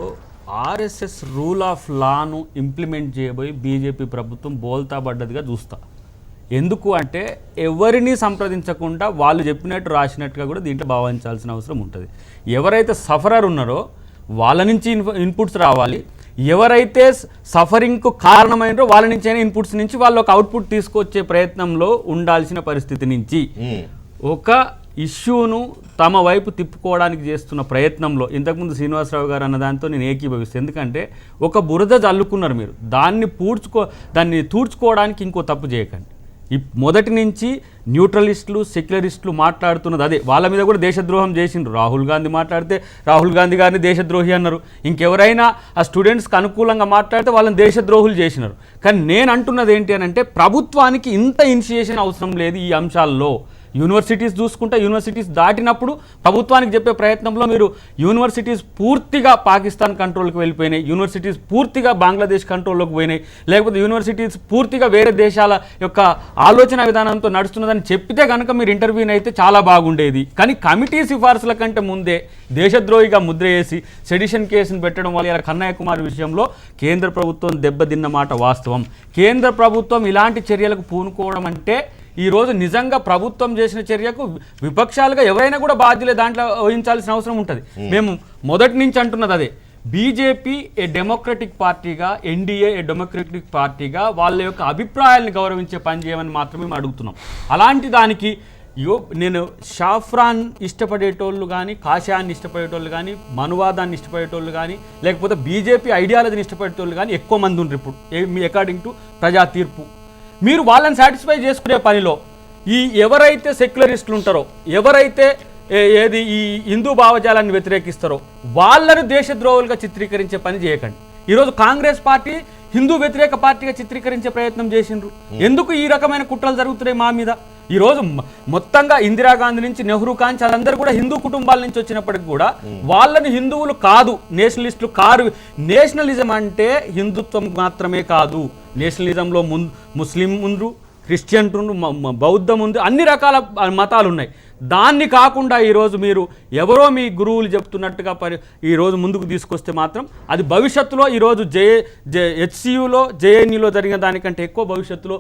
ఆర్ఎస్ఎస్ రూల్ ఆఫ్ లాను ఇంప్లిమెంట్ చేయబోయి బీజేపీ ప్రభుత్వం బోల్తాబడ్డదిగా చూస్తా. ఎందుకు అంటే ఎవరిని సంప్రదించకుండా వాళ్ళు చెప్పినట్టు రాసినట్టుగా కూడా దీంట్లో భావించాల్సిన అవసరం ఉంటుంది. ఎవరైతే సఫరర్ ఉన్నారో వాళ్ళ నుంచి ఇన్పుట్స్ రావాలి, ఎవరైతే సఫరింగ్కు కారణమైనరో వాళ్ళ నుంచి అయినా ఇన్పుట్స్ నుంచి వాళ్ళు ఒక అవుట్పుట్ తీసుకొచ్చే ప్రయత్నంలో ఉండాల్సిన పరిస్థితి నుంచి ఒక ఇష్యూను తమ వైపు తిప్పుకోవడానికి చేస్తున్న ప్రయత్నంలో ఇంతకుముందు శ్రీనివాసరావు గారు అన్న దాంతో నేను ఏకీభవిస్తాను. ఎందుకంటే ఒక బురద జల్లుకున్నారు మీరు, దాన్ని తూడ్చుకోవడానికి ఇంకో తప్పు చేయకండి. మొదటి నుంచి న్యూట్రలిస్టులు, సెక్యులరిస్టులు మాట్లాడుతున్నది అదే. వాళ్ళ మీద కూడా దేశద్రోహం చేసిండ్రు. రాహుల్ గాంధీ మాట్లాడితే రాహుల్ గాంధీ గారిని దేశద్రోహి అన్నారు. ఇంకెవరైనా ఆ స్టూడెంట్స్కి అనుకూలంగా మాట్లాడితే వాళ్ళని దేశద్రోహులు చేసినారు. కానీ నేను అంటున్నది ఏంటి అని అంటే ప్రభుత్వానికి ఇంత ఇనిషియేషన్ అవసరం లేదు ఈ అంశాల్లో. యూనివర్సిటీస్ చూసుకుంటే యూనివర్సిటీస్ దాటినప్పుడు ప్రభుత్వానికి చెప్పే ప్రయత్నంలో మీరు యూనివర్సిటీస్ పూర్తిగా పాకిస్తాన్ కంట్రోల్కి వెళ్ళిపోయినాయి, యూనివర్సిటీస్ పూర్తిగా బంగ్లాదేశ్ కంట్రోల్లోకి పోయినాయి, లేకపోతే యూనివర్సిటీస్ పూర్తిగా వేరే దేశాల యొక్క ఆలోచన విధానంతో నడుస్తున్నదని చెప్పితే కనుక మీరు ఇంటర్వ్యూని అయితే చాలా బాగుండేది. కానీ కమిటీ సిఫార్సుల కంటే ముందే దేశద్రోహిగా ముద్ర వేసి సెడిషన్ కేసును పెట్టడం వల్ల ఇలా కన్నయ్య కుమార్ విషయంలో కేంద్ర ప్రభుత్వం దెబ్బతిన్న మాట వాస్తవం. కేంద్ర ప్రభుత్వం ఇలాంటి చర్యలకు పూనుకోవడం అంటే ఈరోజు నిజంగా ప్రభుత్వం చేసిన చర్యకు విపక్షాలుగా ఎవరైనా కూడా బాధ్యులే దాంట్లో వహించాల్సిన అవసరం ఉంటుంది. మేము మొదటి నుంచి అంటున్నది అదే. బీజేపీ ఏ డెమోక్రటిక్ పార్టీగా, ఎన్డీఏ ఏ డెమోక్రటిక్ పార్టీగా వాళ్ళ యొక్క అభిప్రాయాలను గౌరవించే పని చేయమని మాత్రమే మేము అడుగుతున్నాం. అలాంటి దానికి నేను షాఫ్రాన్ ఇష్టపడేటోళ్ళు కానీ, కాషాయాన్ని ఇష్టపడేటోళ్ళు కానీ, మనువాదాన్ని ఇష్టపడేటోళ్ళు కానీ, లేకపోతే బీజేపీ ఐడియాలజీని ఇష్టపడేటోళ్ళు కానీ ఎక్కువ మంది ఉన్నారు ఇప్పుడు మీ అకార్డింగ్ టు ప్రజా తీర్పు. మీరు వాళ్ళని సాటిస్ఫై చేసుకునే పనిలో ఈ ఎవరైతే సెక్యులరిస్టులు ఉంటారో, ఎవరైతే ఏది ఈ హిందూ భావజాలాన్ని వ్యతిరేకిస్తారో వాళ్ళను దేశద్రోహులుగా చిత్రీకరించే పని చేయకండి. ఈరోజు కాంగ్రెస్ పార్టీ హిందూ వ్యతిరేక పార్టీగా చిత్రీకరించే ప్రయత్నం చేసిండ్రు. ఎందుకు ఈ రకమైన కుట్రలు జరుగుతున్నాయి మా మీద? ఈరోజు మొత్తంగా ఇందిరాగాంధీ నుంచి నెహ్రూ కాంచి వాళ్ళందరూ కూడా హిందూ కుటుంబాల నుంచి వచ్చినప్పటికి కూడా వాళ్ళని హిందువులు కాదు, నేషనలిస్టులు కారు. నేషనలిజం అంటే హిందుత్వం మాత్రమే కాదు. నేషనలిజంలో ముస్లిం ముందు, క్రిస్టియన్ బౌద్ధం ఉంది, అన్ని రకాల మతాలు ఉన్నాయి. దాన్ని కాకుండా ఈరోజు మీరు ఎవరో మీ గురువులు చెప్తున్నట్టుగా ఈరోజు ముందుకు తీసుకొస్తే మాత్రం అది భవిష్యత్తులో ఈరోజు హెచ్సియులో, జేఎన్యూలో జరిగిన దానికంటే ఎక్కువ భవిష్యత్తులో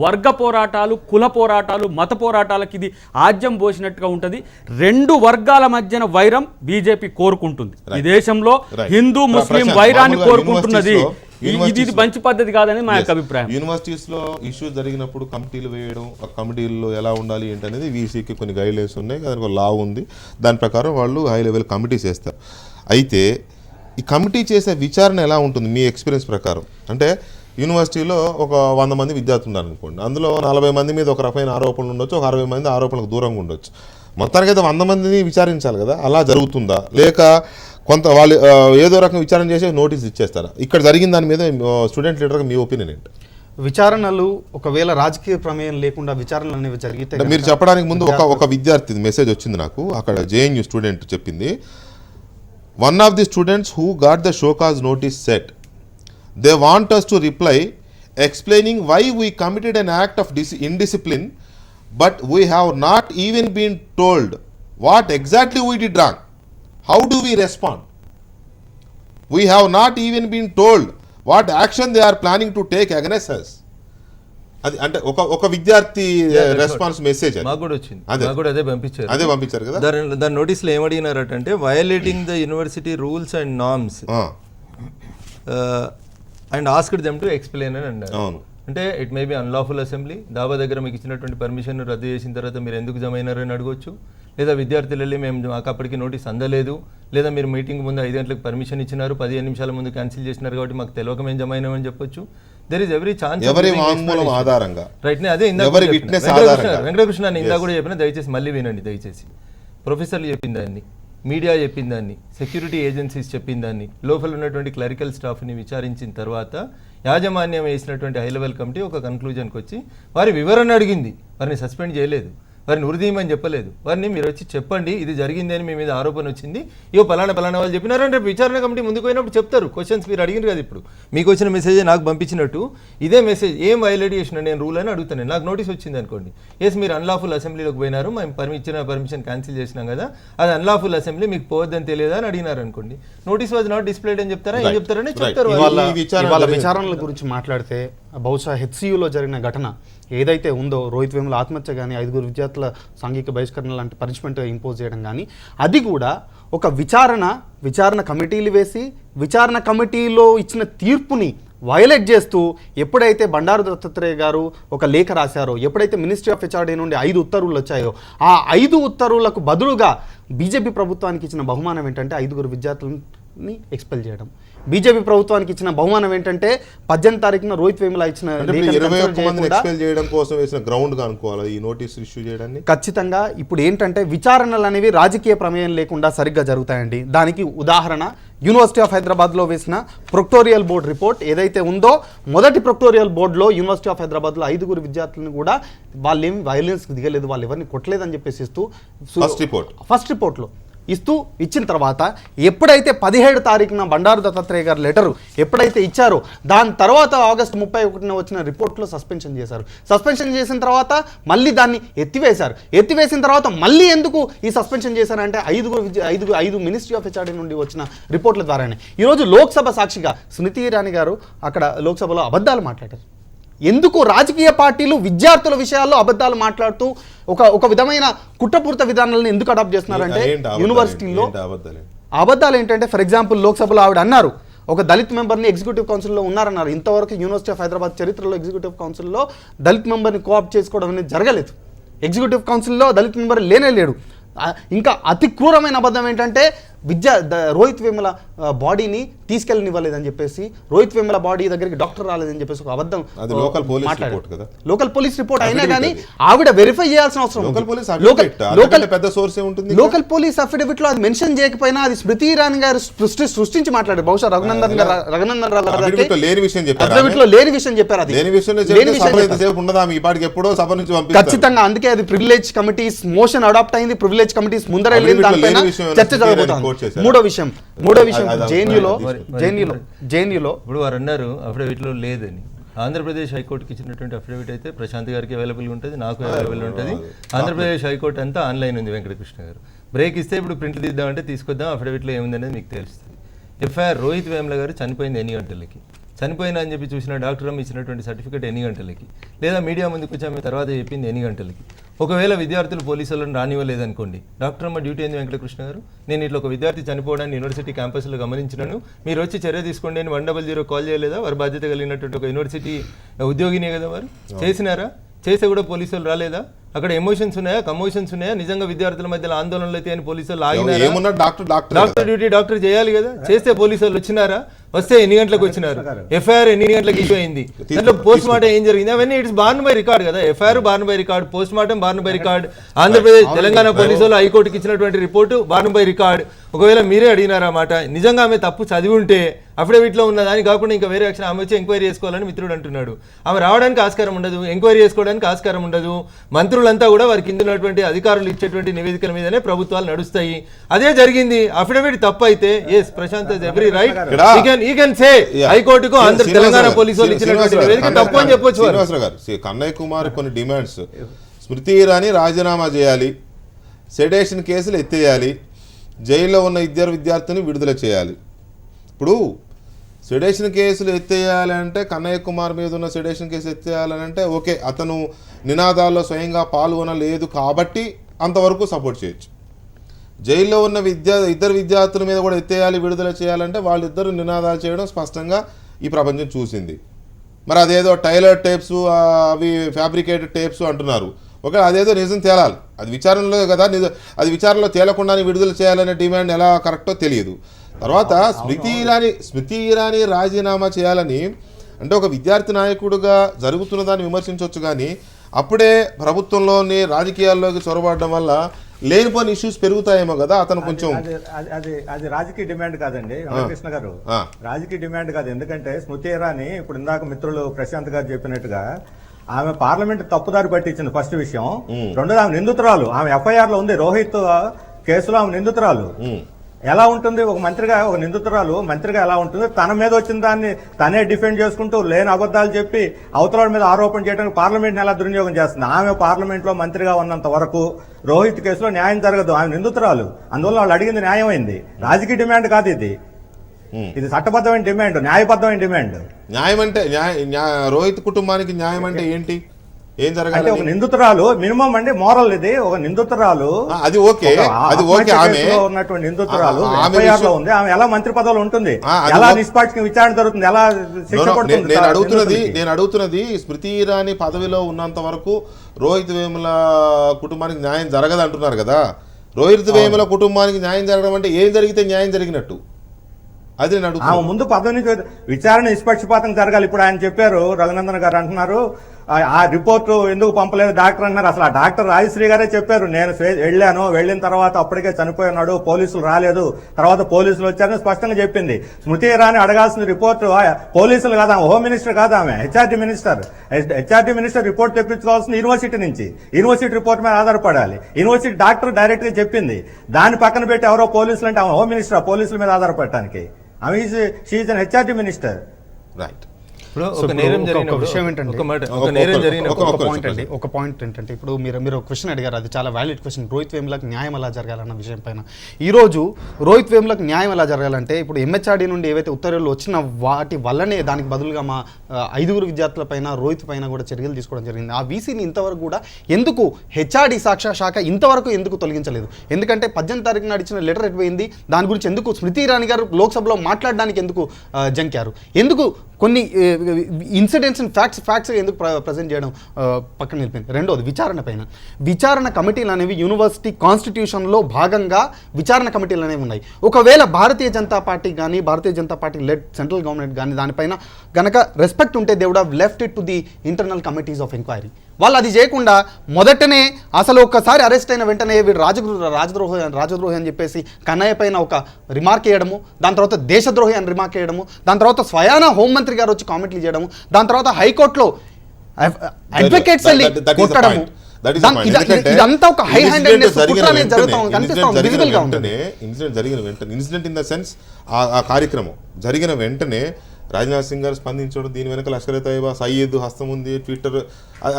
వర్గ పోరాటాలు, కుల పోరాటాలు, మత పోరాటాలకు ఇది ఆజ్యం పోసినట్టుగా ఉంటుంది. రెండు వర్గాల మధ్యన వైరం బీజేపీ కోరుకుంటుంది. ఈ దేశంలో హిందూ ముస్లిం వైరాన్ని కోరుకుంటున్నది. ఇది మంచి పద్ధతి కాదని మా యొక్క అభిప్రాయం. యూనివర్సిటీస్ లో ఇష్యూస్ జరిగినప్పుడు కమిటీలు వేయడం, ఆ కమిటీల్లో ఎలా ఉండాలి ఏంటనేది వీసీకి కొన్ని గైడ్ లైన్స్ ఉన్నాయి, దానికి ఒక లా ఉంది. దాని ప్రకారం వాళ్ళు హై లెవెల్ కమిటీస్ వేస్తారు. అయితే ఈ కమిటీ చేసే విచారణ ఎలా ఉంటుంది మీ ఎక్స్పీరియన్స్ ప్రకారం? అంటే యూనివర్సిటీలో ఒక 100 మంది విద్యార్థులు ఉన్నారు అనుకోండి, అందులో 40 మంది మీద ఒక రకమైన ఆరోపణలు ఉండొచ్చు, ఒక 60 మంది ఆరోపణలకు దూరంగా ఉండొచ్చు. మొత్తానికైతే 100 మందిని విచారించాలి కదా, అలా జరుగుతుందా? లేక కొంత వాళ్ళు ఏదో రకం విచారణ చేసి నోటీస్ ఇచ్చేస్తారా? ఇక్కడ జరిగిన దాని మీద స్టూడెంట్ లీడర్గా మీ ఒపీనియన్ ఏంటి? విచారణలు ఒకవేళ రాజకీయ ప్రమేయం లేకుండా విచారణలు అనేవి జరిగితే మీరు చెప్పడానికి ముందు ఒక విద్యార్థి మెసేజ్ వచ్చింది నాకు, అక్కడ జేఎన్యూ స్టూడెంట్ చెప్పింది. One of the students who got the show cause notice set they want us to reply explaining why we committed an act of indiscipline but we have not even been told what exactly we did wrong. How do we respond? We have not even been told what action they are planning to take against us. అది అంటే ఒక విద్యార్థి response message మాకు కూడా వచ్చింది, మాకు కూడా అదే పంపించారు కదా. దాని నోటీస్లో ఏమడిగినారంటే violating the university rules and norms and asked them to explain అని అన్నారు. అంటే it may be unlawful assembly, dhaba దగ్గర మీకు ఇచ్చినటువంటి పర్మిషన్ రద్దు చేసిన తర్వాత మీరు ఎందుకు జమ అయినారని అడగొచ్చు. లేదా విద్యార్థులు వెళ్ళి మాకు అప్పటికి నోటీస్ అందలేదు, లేదా మీరు మీటింగ్ ముందు 5 గంటలకు పర్మిషన్ ఇచ్చినారు, 15 నిమిషాల ముందు క్యాన్సిల్ చేసినారు కాబట్టి మాకు తెలియక మేము జమ అయినామని చెప్పొచ్చు. దెర్ ఇస్ ఎవ్రీ ఛాన్స్ ఆధారంగా రైట్. అదే వెంకటకృష్ణ ఇందా కూడా చెప్పిన, దయచేసి మళ్ళీ వినండి దయచేసి. ప్రొఫెసర్లు చెప్పిన దాన్ని, మీడియా చెప్పిన దాన్ని, సెక్యూరిటీ ఏజెన్సీస్ చెప్పిన దాన్ని, లోపల ఉన్నటువంటి క్లరికల్ స్టాఫ్ని విచారించిన తర్వాత యాజమాన్యం వేసినటువంటి హై లెవెల్ కమిటీ ఒక కన్క్లూజన్కి వచ్చి వారి వివరణ అడిగింది. వారిని సస్పెండ్ చేయలేదు, వారిని ఉరిదీయమని చెప్పలేదు. వారిని మీరు వచ్చి చెప్పండి ఇది జరిగింది అని మీ మీద ఆరోపణ వచ్చింది, ఇవో పలానా వాళ్ళు చెప్పినారు అంటే విచారణ కమిటీ ముందుకు పోయినప్పుడు చెప్తారు. క్వశ్చన్స్ మీరు అడిగినారు కదా, ఇప్పుడు మీకు వచ్చిన మెసేజ్ నాకు పంపించినట్టు ఇదే మెసేజ్ ఏం వైలేట్ చేసిన నేను రూల్ అని అడుగుతాను. నాకు నోటీస్ వచ్చింది అనుకోండి, ఎస్ మీరు అన్లాఫుల్ అసెంబ్లీలోకి పోయినారు, మేము ఇచ్చిన పర్మిషన్ క్యాన్సిల్ చేసినాం కదా, అది అన్లాఫుల్ అసెంబ్లీ మీకు పోవద్దని తెలియదా అని అడిగినారు అనుకోండి, నోటీస్ వాజ్ నాట్ డిస్ప్లేడ్ అని చెప్తారా, ఏం చెప్తారని చెప్తారు. ఇవాళ విచారణల గురించి మాట్లాడితే బహుశా హెచ్సియులో జరిగిన ఘటన ఏదైతే ఉందో, రోహిత్ వేముల ఆత్మహత్య కానీ, 5 విద్యార్థుల సాంఘిక బహిష్కరణ లాంటి పనిష్మెంట్ ఇంపోజ్ చేయడం కానీ, అది కూడా ఒక విచారణ కమిటీలు వేసి విచారణ కమిటీలో ఇచ్చిన తీర్పుని వయలేట్ చేస్తూ ఎప్పుడైతే బండారు దత్తాత్రేయ గారు ఒక లేఖ రాశారో, ఎప్పుడైతే మినిస్ట్రీ ఆఫ్ హెచ్ఆర్డీ నుండి 5 ఉత్తర్వులు వచ్చాయో, ఆ 5 ఉత్తర్వులకు బదులుగా బీజేపీ ప్రభుత్వానికి ఇచ్చిన బహుమానం ఏంటంటే 5 విద్యార్థులని ఎక్స్పెల్ చేయడం. బీజేపీ ప్రభుత్వానికి ఇచ్చిన బహుమానం ఏంటంటే 18వ తారీఖున రోహిత్ వేముల ఇచ్చిన ఖచ్చితంగా. ఇప్పుడు ఏంటంటే విచారణలు అనేవి రాజకీయ ప్రమేయం లేకుండా సరిగ్గా జరుగుతాయండి. దానికి ఉదాహరణ యూనివర్సిటీ ఆఫ్ హైదరాబాద్లో వేసిన ప్రొక్టోరియల్ బోర్డ్ రిపోర్ట్ ఏదైతే ఉందో, మొదటి ప్రొక్టోరియల్ బోర్డులో యూనివర్సిటీ ఆఫ్ హైదరాబాద్లో 5 విద్యార్థులను కూడా వాళ్ళు ఏమి వైలెన్స్కి దిగలేదు, వాళ్ళు ఎవరిని కొట్టలేదని చెప్పేసి ఇస్తూ ఫస్ట్ రిపోర్ట్లో ఇచ్చిన తర్వాత ఎప్పుడైతే 17వ తారీఖున బండారు దత్తాత్రేయ గారు లెటరు ఎప్పుడైతే ఇచ్చారో, దాని తర్వాత ఆగస్టు 31న వచ్చిన రిపోర్ట్లో సస్పెన్షన్ చేశారు. సస్పెన్షన్ చేసిన తర్వాత మళ్ళీ దాన్ని ఎత్తివేసిన తర్వాత మళ్ళీ ఎందుకు ఈ సస్పెన్షన్ చేశారంటే 5 మినిస్ట్రీ ఆఫ్ హెచ్ఆర్డీ నుండి వచ్చిన రిపోర్ట్ల ద్వారానే. ఈరోజు లోక్సభ సాక్షిగా స్మృతి ఇరానీ గారు అక్కడ లోక్సభలో అబద్ధాలు మాట్లాడారు. ఎందుకు రాజకీయ పార్టీలు విద్యార్థుల విషయాల్లో అబద్ధాలు మాట్లాడుతూ ఒక విధమైన కుట్రపూరిత విధానాలను ఎందుకు అడాప్ట్ చేస్తున్నారంటే యూనివర్సిటీలో ఆ అబద్ధాలు ఏంటంటే ఫర్ ఎగ్జాంపుల్ లోక్సభలో ఆవిడ అన్నారు ఒక దళిత్ మెంబర్ని ఎగ్జిక్యూటివ్ కౌన్సిల్లో ఉన్నారన్నారు. ఇంతవరకు యూనివర్సిటీ ఆఫ్ హైదరాబాద్ చరిత్రలో ఎగ్జిక్యూటివ్ కౌన్సిల్లో దళిత్ మెంబర్ని కోఆప్ట్ చేసుకోవడం అనేది జరగలేదు. ఎగ్జిక్యూటివ్ కౌన్సిల్లో దళిత్ మెంబర్ లేనే లేడు. ఇంకా అతి క్రూరమైన అబద్ధం ఏంటంటే రోహిత్ వేముల బాడీని తీసుకెళ్ళనివ్వలేదని చెప్పేసి, రోహిత్ వేముల బాడీ దగ్గరికి డాక్టర్ రాలేదని చెప్పేసి ఒక అబద్ధం మాట్లాడారు. లోకల్ పోలీస్ రిపోర్ట్ అయినా కానీ ఆవిడ వెరిఫై చేయాల్సిన అవసరం లోకల్ పోలీస్ అఫిడవిట్ లో అది మెన్షన్ చేయకపోయినా అది స్మృతి ఇరానీ గారు సృష్టించి మాట్లాడారు. బహుశా రఘునందన్ రావు అఫిడవిట్ లో లేని విషయం చెప్పారు. అది ఖచ్చితంగా అందుకే అది ప్రివిలేజ్ కమిటీస్ మోషన్ అడాప్ట్ అయింది. ప్రివిలేజ్ కమిటీస్ ముందర వెళ్ళింది, దానిపైన చర్చ జరగబోతోంది. మూడో విషయం జేఎన్యూలో ఇప్పుడు వారు అన్నారు అఫిడవిట్లో లేదని. ఆంధ్రప్రదేశ్ హైకోర్టుకి ఇచ్చినటువంటి అఫిడవిట్ అయితే ప్రశాంత్ గారికి అవైలబుల్గా ఉంటుంది, నాకు అవైలబుల్ ఉంటుంది. ఆంధ్రప్రదేశ్ హైకోర్టు అంతా ఆన్లైన్ ఉంది. వెంకటకృష్ణ గారు బ్రేక్ ఇస్తే ఇప్పుడు ప్రింట్ తీద్దామంటే తీసుకొద్దాం, అఫిడవిట్లో ఏముందనేది మీకు తెలుస్తుంది. ఎఫ్ఐఆర్ రోహిత్ వేముల గారు చనిపోయింది ఎన్ని గంటలకి, చనిపోయినా అని చెప్పి చూసిన డాక్టర్ అమ్మ ఇచ్చినటువంటి సర్టిఫికేట్ ఎన్ని గంటలకి, లేదా మీడియా ముందుకు వచ్చి ఆమె తర్వాత చెప్పింది ఎన్ని గంటలకి. ఒకవేళ విద్యార్థులు పోలీసులను రానివ్వలేదనుకోండి, డాక్టర్ అమ్మ డ్యూటీ ఏంది వెంకటకృష్ణ గారు? నేను ఇట్లా ఒక విద్యార్థి చనిపోవడాన్ని యూనివర్సిటీ క్యాంపస్లో గమనించినాను, మీరు వచ్చి చర్య తీసుకోండి అని 100 కాల్ చేయలేదా? వారు బాధ్యత కలిగినటువంటి ఒక యూనివర్సిటీ ఉద్యోగినే కదా వారు. చేసినారా? చేస్తే కూడా పోలీసులు రాలేదా? అక్కడ ఎమోషన్స్ ఉన్నాయా, కమోషన్స్ ఉన్నాయా? నిజంగా విద్యార్థుల మధ్యలో ఆందోళనలు అయితే అని పోలీసులు ఆగినారా? డాక్టర్ డ్యూటీ డాక్టర్ చేయాలి కదా. చేస్తే పోలీసులు వచ్చినారా? వస్తే ఎన్ని గంటలకు వచ్చినారు? ఎఫ్ఐఆర్ ఎన్ని గంటలకు ఇష్యూ అయింది? దాంట్లో పోస్ట్ మార్టం ఏం జరిగింది? అవన్నీ ఇట్స్ బార్న్ బై రికార్డ్ కదా. FIR born by record, post mortem born by record. Andhra Pradesh Telangana పోలీసులు హైకోర్టుకి ఇచ్చినటువంటి రిపోర్టు బార్న్ బై రికార్డ్. ఒకవేళ మీరే అడిగినారా మాట, నిజంగా ఆమె తప్పు చదివి ఉంటే అఫిడవిట్లో ఉన్నదాని కాకుండా ఇంకా వేరే యాక్షన్ ఆమె వచ్చి ఎంక్వైరీ చేసుకోవాలని మిత్రుడు అంటున్నాడు. ఆమె రావడానికి ఆస్కారం ఉండదు, ఎంక్వైరీ చేసుకోవడానికి ఆస్కారం ఉండదు. మంత్రులంతా కూడా వారికి కింద ఉన్నటువంటి అధికారులు ఇచ్చేటువంటి నివేదికల మీదనే ప్రభుత్వాలు నడుస్తాయి. అదే జరిగింది. అఫిడవిట్ తప్పు అయితే ఎస్ ప్రశాంత్ ఎవ్రీ రైట్ ఈ కెన్ సే హైకోర్టుకు ఆంధ్ర తెలంగాణ పోలీసులు ఇచ్చినటువంటి నివేదిక తప్పు అని చెప్పొచ్చు. కన్నయ్య కుమార్ కొన్ని డిమాండ్స్, స్మృతి ఇరానీ రాజీనామా చేయాలి, సెడేషన్ కేసులు ఎత్తేయాలి, జైల్లో ఉన్న ఇద్దరు విద్యార్థిని విడుదల చేయాలి. ఇప్పుడు సెడేషన్ కేసులు ఎత్తేయాలంటే, కన్నయ్య కుమార్ మీద ఉన్న సెడేషన్ కేసు ఎత్తేయాలంటే ఓకే, అతను నినాదాల్లో స్వయంగా పాల్గొనలేదు కాబట్టి అంతవరకు సపోర్ట్ చేయొచ్చు. జైల్లో ఉన్న ఇద్దరు విద్యార్థుల మీద కూడా ఎత్తేయాలి, విడుదల చేయాలంటే వాళ్ళిద్దరు నినాదాలు చేయడం స్పష్టంగా ఈ ప్రపంచం చూసింది. మరి అదేదో టైలర్ టేప్స్, అవి ఫ్యాబ్రికేటెడ్ టేప్స్ అంటున్నారు. ఓకే, అదేదో నిజం తేలాలి, అది విచారణలో కదా, అది విచారణలో తేలకుండానే విడుదల చేయాలనే డిమాండ్ ఎలా కరెక్టో తెలియదు. తర్వాత స్మృతి ఇరానీ రాజీనామా చేయాలని అంటే ఒక విద్యార్థి నాయకుడుగా జరుగుతున్న దాన్ని విమర్శించవచ్చు, కానీ అప్పుడే ప్రభుత్వంలోని రాజకీయాల్లోకి చొరబడడం వల్ల లేనిపోని ఇష్యూస్ పెరుగుతాయేమో కదా. అతను కొంచెం అది రాజకీయ డిమాండ్ కాదండి వెంకటకృష్ణ గారు, రాజకీయ డిమాండ్ కాదు. ఎందుకంటే స్మృతి ఇరానీ ఇప్పుడు ఇందాక మిత్రులు ప్రశాంత్ గారు చెప్పినట్టుగా ఆమె పార్లమెంట్ తప్పుదారి పట్టించింది ఫస్ట్ విషయం. రెండోది ఆమె నిందితురాలు, ఆమె ఎఫ్ఐఆర్ లో ఉంది. రోహిత్ కేసులో ఆమె నిందితురాలు. ఎలా ఉంటుంది ఒక మంత్రిగా, ఒక నిందితురాలు మంత్రిగా ఎలా ఉంటుంది? తన మీద వచ్చిన దాన్ని తనే డిఫెండ్ చేసుకుంటూ లేని అబద్ధాలు చెప్పి అవతల మీద ఆరోపణ చేయడానికి పార్లమెంట్ని ఎలా దుర్వినియోగం చేస్తుంది? ఆమె పార్లమెంట్ లో మంత్రిగా ఉన్నంత వరకు రోహిత్ కేసులో న్యాయం జరగదు. ఆమె నిందితురాలు, అందువల్ల వాళ్ళు అడిగింది న్యాయమైంది. రాజకీయ డిమాండ్ కాదు ఇది, ఇది చట్టబద్ధమైన డిమాండ్, న్యాయబద్ధమైన డిమాండ్. న్యాయం అంటే రోహిత్ కుటుంబానికి న్యాయం అంటే ఏంటి? ఏం జరగాలి? ఒక నిందితురాలు మినిమం అండి, మోరల్ ఇది. ఒక నిందితురాలు, అది ఓకే, అది ఓకే. ఆమె ఉన్నటువంటి నిందితురాలు ఎఫ్ఐఆర్ లో ఉంది. ఆమె ఎలా మంత్రి పదవిలో ఉంటుంది? ఎలా నిష్పాక్షిక విచారణ జరుగుతుంది? ఎలా శిక్ష పడుతుంది? నేను అడుగుతున్నది స్మృతి ఇరానీ పదవిలో ఉన్నంత వరకు రోహిత్ వేముల కుటుంబానికి న్యాయం జరగదు అంటున్నారు కదా. రోహిత్ వేముల కుటుంబానికి న్యాయం జరగడం అంటే ఏం జరిగితే న్యాయం జరిగినట్టు? అది నేను అడుగుతాను. ముందు పదవి నుంచి విచారణ నిష్పక్షపాతం జరగాలి. ఇప్పుడు ఆయన చెప్పారు, రఘునందన్ గారు అంటున్నారు ఆ రిపోర్టు ఎందుకు పంపలేదు డాక్టర్ అన్నారు. అసలు ఆ డాక్టర్ రాజశ్రీ గారే చెప్పారు, నేను వెళ్ళిన తర్వాత అప్పటికే చనిపోయినాడు, పోలీసులు రాలేదు, తర్వాత పోలీసులు వచ్చారని స్పష్టంగా చెప్పింది. స్మృతి ఇరానీ అడగాల్సిన రిపోర్టు పోలీసులు కాదు, హోమ్ మినిస్టర్ కాదు, ఆమె హెచ్ఆర్డీ మినిస్టర్ రిపోర్ట్ తెప్పించుకోవాల్సింది యూనివర్సిటీ నుంచి. యూనివర్సిటీ రిపోర్ట్ మీద ఆధారపడాలి. యూనివర్సిటీ డాక్టర్ డైరెక్ట్ గా చెప్పింది. దాన్ని పక్కన పెట్టి ఎవరో పోలీసులు అంటే ఆమె హోమ్ మినిస్టర్, పోలీసుల మీద ఆధారపడటానికి. ఆమె she is an HRD minister. Right. ఇప్పుడు So, ఒక ఇప్పుడు నేరం ఒక జరిగినప్పుడు విషయం ఏంటంటే ఒక నేరం జరిగినప్పుడు ఒక పాయింట్ అండి, ఒక పాయింట్ ఏంటంటే ఇప్పుడు మీరు ఒక క్వశ్చన్ అడిగారు, అది చాలా వ్యాలిడ్ క్వశ్చన్. రోహిత్ వేములకు న్యాయం ఎలా జరగాలన్న విషయం పైన ఈరోజు రోహిత్ వేములకు న్యాయం ఎలా జరగాలంటే ఇప్పుడు ఎంహెచ్ఆర్డీ నుండి ఏవైతే ఉత్తర్వులు వచ్చిన వాటి వల్లనే దానికి బదులుగా మా 5 విద్యార్థుల పైన రోహిత్ పైన కూడా చర్యలు తీసుకోవడం జరిగింది. ఆ వీసీని ఇంతవరకు కూడా ఎందుకు హెచ్ఆర్డీ శాఖ ఇంతవరకు ఎందుకు తొలగించలేదు? ఎందుకంటే 18 తారీఖు నాడు ఇచ్చిన లెటర్ ఎటుపోయింది? దాని గురించి ఎందుకు స్మృతి ఇరానీ గారు లోక్సభలో మాట్లాడడానికి ఎందుకు జంకారు? ఎందుకు కొన్ని ఇన్సిడెంట్స్ ఫ్యాక్ట్స్ ఎందుకు ప్రజెంట్ చేయడం పక్కన నిలిపింది? రెండోది విచారణ కమిటీలు అనేవి యూనివర్సిటీ కాన్స్టిట్యూషన్లో భాగంగా విచారణ కమిటీలు అనేవి ఉన్నాయి. ఒకవేళ భారతీయ జనతా పార్టీ కానీ Bharatiya Janata Party led central government కానీ దానిపైన గనక రెస్పెక్ట్ ఉంటే they would have left it to the internal committees of enquiry. వాళ్ళు అది చేయకుండా మొదటనే అసలు ఒక్కసారి అరెస్ట్ అయిన వెంటనే వీడు రాజద్రోహి అని చెప్పేసి కన్నయ్య పైన ఒక రిమార్క్ చేయడము, దాని తర్వాత దేశద్రోహి అని రిమార్క్ చేయడము, దాని తర్వాత స్వయాన హోంమంత్రి గారు వచ్చి కామెంట్లు చేయడము, దాని తర్వాత హైకోర్టులో అడ్వకేట్స్ కొట్టడము, ఇదంతా ఒక హై హ్యాండెడ్నెస్ విజిబుల్ గా ఉంటుంది. ఇన్సిడెంట్ ఇన్ ద సెన్స్ ఆ కార్యక్రమం జరిగిన వెంటనే రాజ్నాథ్ సింగ్ గారు స్పందించడం, దీని వెనక లష్కర్ తోయిబా సయ్యద్ హస్తం ఉంది, ట్విట్టర్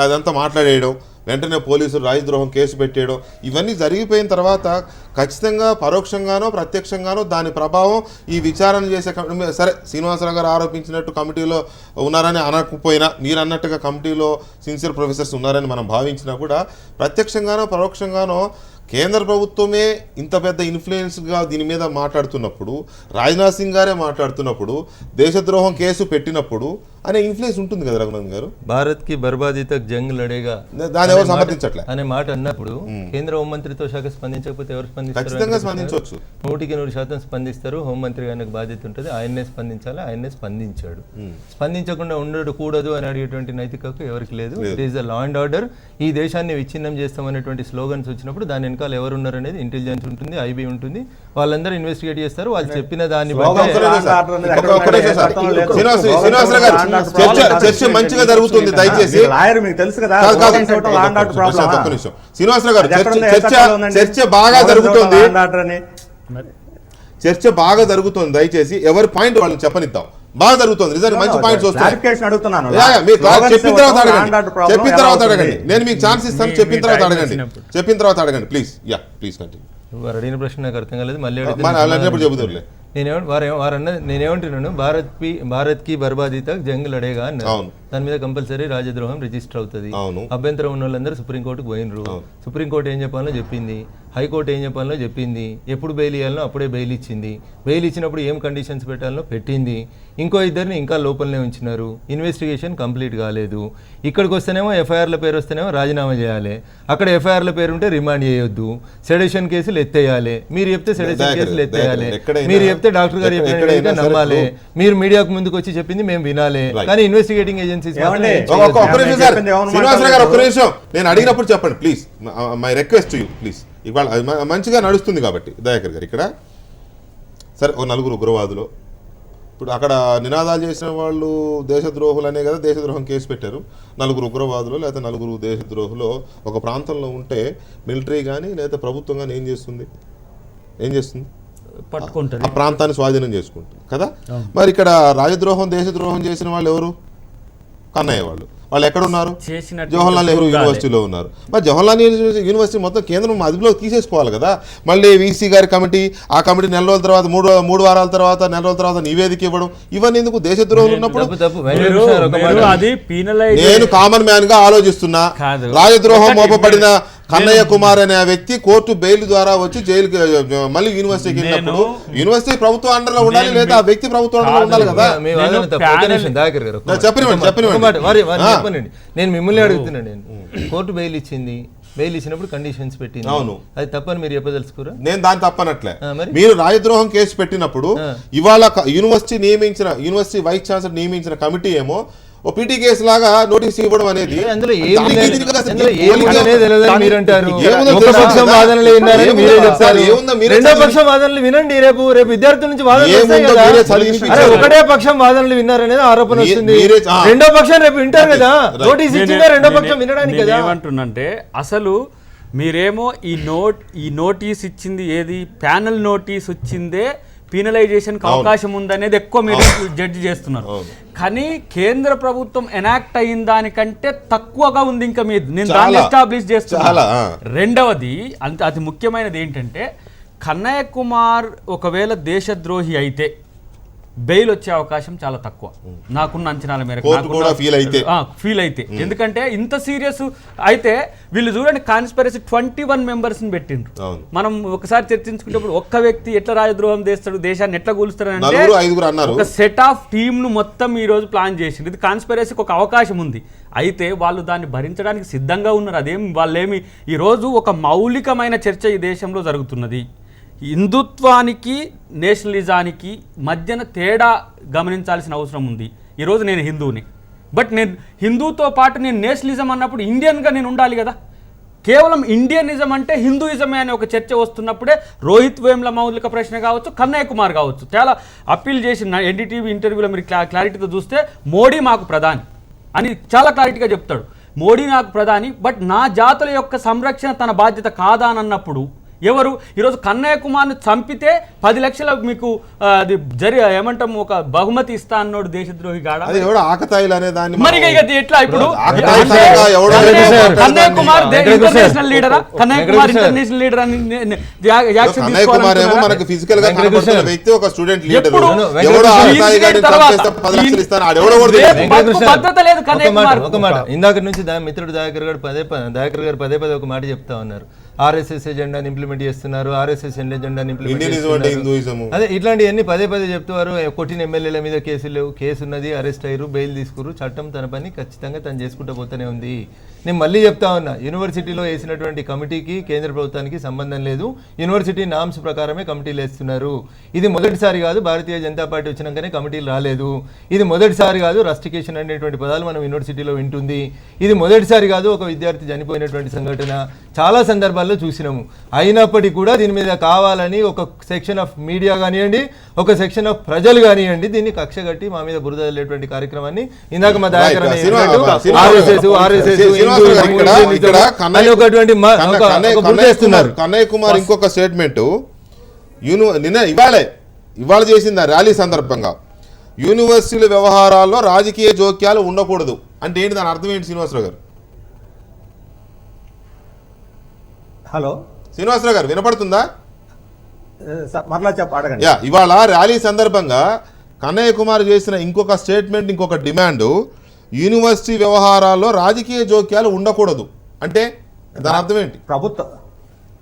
అదంతా మాట్లాడేయడం, వెంటనే పోలీసులు రాజద్రోహం కేసు పెట్టేయడం, ఇవన్నీ జరిగిపోయిన తర్వాత ఖచ్చితంగా పరోక్షంగానో ప్రత్యక్షంగానో దాని ప్రభావం ఈ విచారణ చేసే సరే శ్రీనివాసరావు గారు ఆరోపించినట్టు కమిటీలో ఉన్నారని అనకపోయినా, మీరు అన్నట్టుగా కమిటీలో సిన్సియర్ ప్రొఫెసర్స్ ఉన్నారని మనం భావించినా కూడా ప్రత్యక్షంగానో పరోక్షంగానో కేంద్ర ప్రభుత్వమే ఇంత పెద్ద ఇన్ఫ్లుయెన్స్గా దీని మీద మాట్లాడుతున్నప్పుడు, రాజ్నాథ్ సింగ్ గారే మాట్లాడుతున్నప్పుడు, దేశద్రోహం కేసు పెట్టినప్పుడు అనే ఇన్ఫ్లుయెన్స్ ఉంటుంది కదా రఘునందన్ గారు. భారత్ కి బర్బాదీ తక్ జంగ్ లడేగా దాని ఎవరు సమర్థించట్లే అనే మాట అన్నప్పుడు కేంద్ర హోంమంత్రిత్వ శాఖ స్పందించకపోతే ఎవరు స్పందిస్తారు? ఖచ్చితంగా స్పందించవచ్చు, 100% స్పందిస్తారు. హోంమంత్రి గారికి బాధ్యత ఉంటుంది, ఆయన్నే స్పందించాలి. ఆయన్నే స్పందించాడు. స్పందించకుండా ఉండకూడదు అని అడిగేటువంటి నైతికత ఎవరికి లేదు. It is the law and order. ఈ దేశాన్ని విచ్ఛిన్నం చేస్తామనేటువంటి స్లోగన్స్ వచ్చినప్పుడు దాని వెనకాల ఎవరు ఉన్నారనేది ఇంటెలిజెన్స్ ఉంటుంది, ఐబీ ఉంటుంది, వాళ్ళందరూ ఇన్వెస్టిగేట్ చేస్తారు. వాళ్ళు చెప్పిన దాన్ని చర్చ మంచిగా జరుగుతుంది. దయచేసి శ్రీనివాసరావు గారు చర్చ బాగా జరుగుతుంది, చర్చ బాగా జరుగుతుంది. దయచేసి ఎవరి పాయింట్ వాళ్ళని చెప్పనిద్దాం. బాగా జరుగుతుంది, నిజానికి మంచి పాయింట్స్ వస్తాయి. చెప్పిన తర్వాత అడగండి, నేను మీకు ఛాన్స్ ఇస్తాను. చెప్పిన తర్వాత అడగండి ప్లీజ్. Please continue. వారు అడిగిన ప్రశ్న నాకు అర్థం కాలేదు, మళ్ళీ చెబుతారులే. నేనేమంటున్నాను, భారత్ కి బర్బాదీ తక్ జంగ్ లడేగా అన్నారు. దాని మీద కంపల్సరీ రాజద్రోహం రిజిస్టర్ అవుతుంది. అభ్యంతరం ఉన్న వాళ్ళందరూ సుప్రీంకోర్టుకు పోయినరు. సుప్రీంకోర్టు ఏం చెప్పాలో చెప్పింది, హైకోర్టు ఏం చెప్పాలో చెప్పింది, ఎప్పుడు బెయిల్ ఇవ్వాలనో అప్పుడే బెయిల్ ఇచ్చింది. బెయిల్ ఇచ్చినప్పుడు ఏం కండిషన్స్ పెట్టాలనో పెట్టింది. ఇంకో ఇద్దరిని ఇంకా లోపలనే ఉంచినారు. ఇన్వెస్టిగేషన్ కంప్లీట్ కాలేదు. ఇక్కడికి వస్తేనేమో ఎఫ్ఐఆర్ల పేరు వస్తేనేమో రాజీనామా చేయాలి, అక్కడ ఎఫ్ఐఆర్ల పేరు ఉంటే రిమాండ్ చేయొద్దు, సెడేషన్ కేసులు ఎత్తేయాలి. మీరు చెప్తే సెడేషన్ కేసులు ఎత్తేయాలి, మీరు చెప్తే డాక్టర్ గారు చెప్పిన నమ్మాలి, మీరు మీడియాకు ముందుకు వచ్చి చెప్పింది మేము వినాలి. కానీ ఇన్వెస్టిగేటింగ్ ఏజెన్సీస్ నేను అడిగినప్పుడు చెప్పండి please. My request to you please. ఇవాళ మంచిగా నడుస్తుంది కాబట్టి దయాకర్ గారు ఇక్కడ సరే ఓ 4 ఉగ్రవాదులు ఇప్పుడు అక్కడ నినాదాలు చేసిన వాళ్ళు దేశద్రోహులు అనే కదా దేశద్రోహం కేసు పెట్టారు. 4 ఉగ్రవాదులు లేదా 4 దేశద్రోహులు ఒక ప్రాంతంలో ఉంటే మిలిటరీ కానీ లేదా ప్రభుత్వం కానీ ఏం చేస్తుంది? పట్టుకుంటుంది, ఆ ప్రాంతాన్ని స్వాధీనం చేసుకుంటుంది కదా. మరి ఇక్కడ రాజద్రోహం దేశద్రోహం చేసిన వాళ్ళు ఎవరు? కన్నయ్య వాళ్ళు ఎక్కడ ఉన్నారు? జవహర్లాల్ నెహ్రూ యూనివర్సిటీలో ఉన్నారు. మరి జవహర్లాల్ యూనివర్సిటీ మొత్తం కేంద్రం అదుపులోకి తీసేసుకోవాలి కదా. మళ్ళీ వీసీ గారి కమిటీ, ఆ కమిటీ నెల రోజుల తర్వాత 3 వారాల తర్వాత నెల రోజుల తర్వాత నివేదిక ఇవ్వడం, ఇవన్నీ ఎందుకు? దేశద్రోహులు ఉన్నప్పుడు నేను కామన్ మ్యాన్ గా ఆలోచిస్తున్నా. రాజద్రోహం మోపబడిన కన్నయ్య కుమార్ అనే వ్యక్తి కోర్టు బెయిల్ ద్వారా వచ్చి జైలుకి మళ్ళీ యూనివర్సిటీకి వెళ్ళినప్పుడు యూనివర్సిటీ ప్రభుత్వం అండర్లో ఉండాలి లేదా ఆ వ్యక్తి ప్రభుత్వం అండర్లో ఉండాలి కదా. చెప్పనండి, నేను మిమ్మల్ని అడుగుతున్నాను. నేను కోర్టు బెయిల్ ఇచ్చింది, బెయిల్ ఇచ్చినప్పుడు కండిషన్స్ పెట్టింది. అవును, అది తప్పని మీరు చెప్పదలుచుకోరా? నేను దాన్ని తప్పనట్లే. మీరు రాజద్రోహం కేసు పెట్టినప్పుడు ఇవాళ యూనివర్సిటీ వైస్ ఛాన్సలర్ నియమించిన కమిటీ ఏమో ఓ పీటీ కేసు లాగా నోటీస్ ఇవ్వడం అనేది రెండో పక్షం వాదనలు వినండి. రేపు విద్యార్థుల నుంచి ఒకటే పక్షం వాదనలు విన్నారనేది ఆరోపణ వస్తుంది. రెండో పక్షం రేపు వింటారు కదా, నోటీస్ ఇచ్చిందా రెండో పక్షం వినడానికి కదా. ఏమంటున్నంటే అసలు మీరేమో ఈ నోటీస్ ఇచ్చింది ఏది, ప్యానల్ నోటీస్ వచ్చిందే పీనలైజేషన్ అవకాశం ఉందనేది ఎక్కువ మీరు జడ్జి చేస్తున్నారు. కానీ కేంద్ర ప్రభుత్వం ఎనాక్ట్ అయిన దానికంటే తక్కువగా ఉంది ఇంకా మీరు నేను చాలా, దాన్ని ఎస్టాబ్లిష్ చేస్తున్నా. చాలా, రెండవది అతి ముఖ్యమైనది ఏంటంటే కన్నయ్య కుమార్ ఒకవేళ దేశద్రోహి అయితే బెయిల్ వచ్చే అవకాశం చాలా తక్కువ నాకున్న అంచనాల మేరకు. కోర్టు కూడా ఫీల్ అయితే ఎందుకంటే ఇంత సీరియస్ అయితే వీళ్ళు చూడండి కాన్స్పిరసీ 21 మెంబర్స్ని పెట్టిండ్రు. మనం ఒకసారి చర్చించుకునేటప్పుడు ఒక్క వ్యక్తి ఎట్లా రాజద్రోహం చేస్తాడు, దేశాన్ని ఎట్లా కూలుస్తాడు అంటే ఒక సెట్ ఆఫ్ టీమ్ను మొత్తం ఈ రోజు ప్లాన్ చేసిండు. ఇది కాన్స్పిరసీకి ఒక అవకాశం ఉంది. అయితే వాళ్ళు దాన్ని భరించడానికి సిద్ధంగా ఉన్నారు. అదేం వాళ్ళేమి ఈరోజు ఒక మౌలికమైన చర్చ ఈ దేశంలో జరుగుతున్నది. హిందుత్వానికి నేషనలిజానికి మధ్యన తేడా గమనించాల్సిన అవసరం ఉంది. ఈరోజు నేను హిందువుని, బట్ నేను హిందూతో పాటు నేను నేషనలిజం అన్నప్పుడు ఇండియన్గా నేను ఉండాలి కదా. కేవలం ఇండియనిజం అంటే హిందూయిజమే అనే ఒక చర్చ వస్తున్నప్పుడే రోహిత్ వేముల మౌలిక ప్రశ్న కావచ్చు, కన్నయ్య కుమార్ కావచ్చు చాలా అప్పీల్ చేసిన ఎన్డీటీవీ ఇంటర్వ్యూలో మీరు క్లారిటీతో చూస్తే మోడీ మాకు ప్రధాని అని చాలా క్లారిటీగా చెప్తాడు. మోడీ నాకు ప్రధాని, బట్ నా జాతుల యొక్క సంరక్షణ తన బాధ్యత కాదా అని అన్నప్పుడు ఎవరు ఈరోజు కన్నయ్య కుమార్ని చంపితే 10 లక్షల మీకు అది ఏమంటాం ఒక బహుమతి ఇస్తా అన్నోడు దేశద్రోహి గాడా మరి ఎట్లా ఇప్పుడు కన్నయ్య కుమార్ ఇంటర్నేషనల్ లీడరా? కన్నయ్య కుమార్ ఇంటర్నేషనల్ లీడర్ అని యాక్షన్ భద్రత లేదు కన్నయ్య కుమార్. ఒక మాట ఇందాక నుంచి మిత్రుడు దయాకర్ గారు పదే పదే ఒక మాట చెప్తా ఉన్నారు. ఆర్ఎస్ఎస్ ఎజెండాని ఇంప్లిమెంట్ చేస్తున్నారు, ఆర్ఎస్ఎస్ ఎజెండాని ఇంప్లిమెంట్ చేస్తున్నారు. అదే ఇట్లాంటివన్నీ పదే పదే చెప్తున్నారు. కొట్టిన ఎమ్మెల్యేల మీద కేసు ఉన్నది, అరెస్ట్ అయ్యారు, బెయిల్ తీసుకురు, చట్టం తన పని ఖచ్చితంగా తను చేసుకుంటూ పోతూనే ఉంది. నేను మళ్ళీ చెప్తా ఉన్నా, యూనివర్సిటీలో వేసినటువంటి కమిటీకి కేంద్ర ప్రభుత్వానికి సంబంధం లేదు. యూనివర్సిటీ నామ్స్ ప్రకారమే కమిటీలు వేస్తున్నారు. ఇది మొదటిసారి కాదు, భారతీయ జనతా పార్టీ వచ్చినాకనే కమిటీలు రాలేదు. ఇది మొదటిసారి కాదు, రస్టికేషన్ అనేటువంటి పదాలు మనం యూనివర్సిటీలో వింటుంది. ఇది మొదటిసారి కాదు, ఒక విద్యార్థి చనిపోయినటువంటి సంఘటన చాలా సందర్భాల్లో చూసినాము. అయినప్పటికీ కూడా దీని మీద కావాలని ఒక సెక్షన్ ఆఫ్ మీడియా కానివ్వండి, ఒక సెక్షన్ ఆఫ్ ప్రజలు కానివ్వండి, దీన్ని కక్ష కట్టి మా మీద బురద చల్లేటువంటి కార్యక్రమాన్ని ఇందాక మా దయాకర్ కన్నయ్య కుమార్ ఇంకొక స్టేట్మెంట్ నిన్న ఇవాళ చేసింది ర్యాలీ సందర్భంగా, యూనివర్సిటీల వ్యవహారాల్లో రాజకీయ జోక్యాలు ఉండకూడదు అంటే ఏంటి, దాని అర్థం ఏంటి శ్రీనివాసరావు గారు? హలో శ్రీనివాసరావు గారు వినపడుతుందా? మరలా అడగండి. ఇవాళ ర్యాలీ సందర్భంగా కన్నయ్య కుమార్ చేసిన ఇంకొక స్టేట్మెంట్, ఇంకొక డిమాండ్, యూనివర్సిటీ వ్యవహారాల్లో రాజకీయ జోక్యాలు ఉండకూడదు అంటే దాని అర్థం ఏంటి?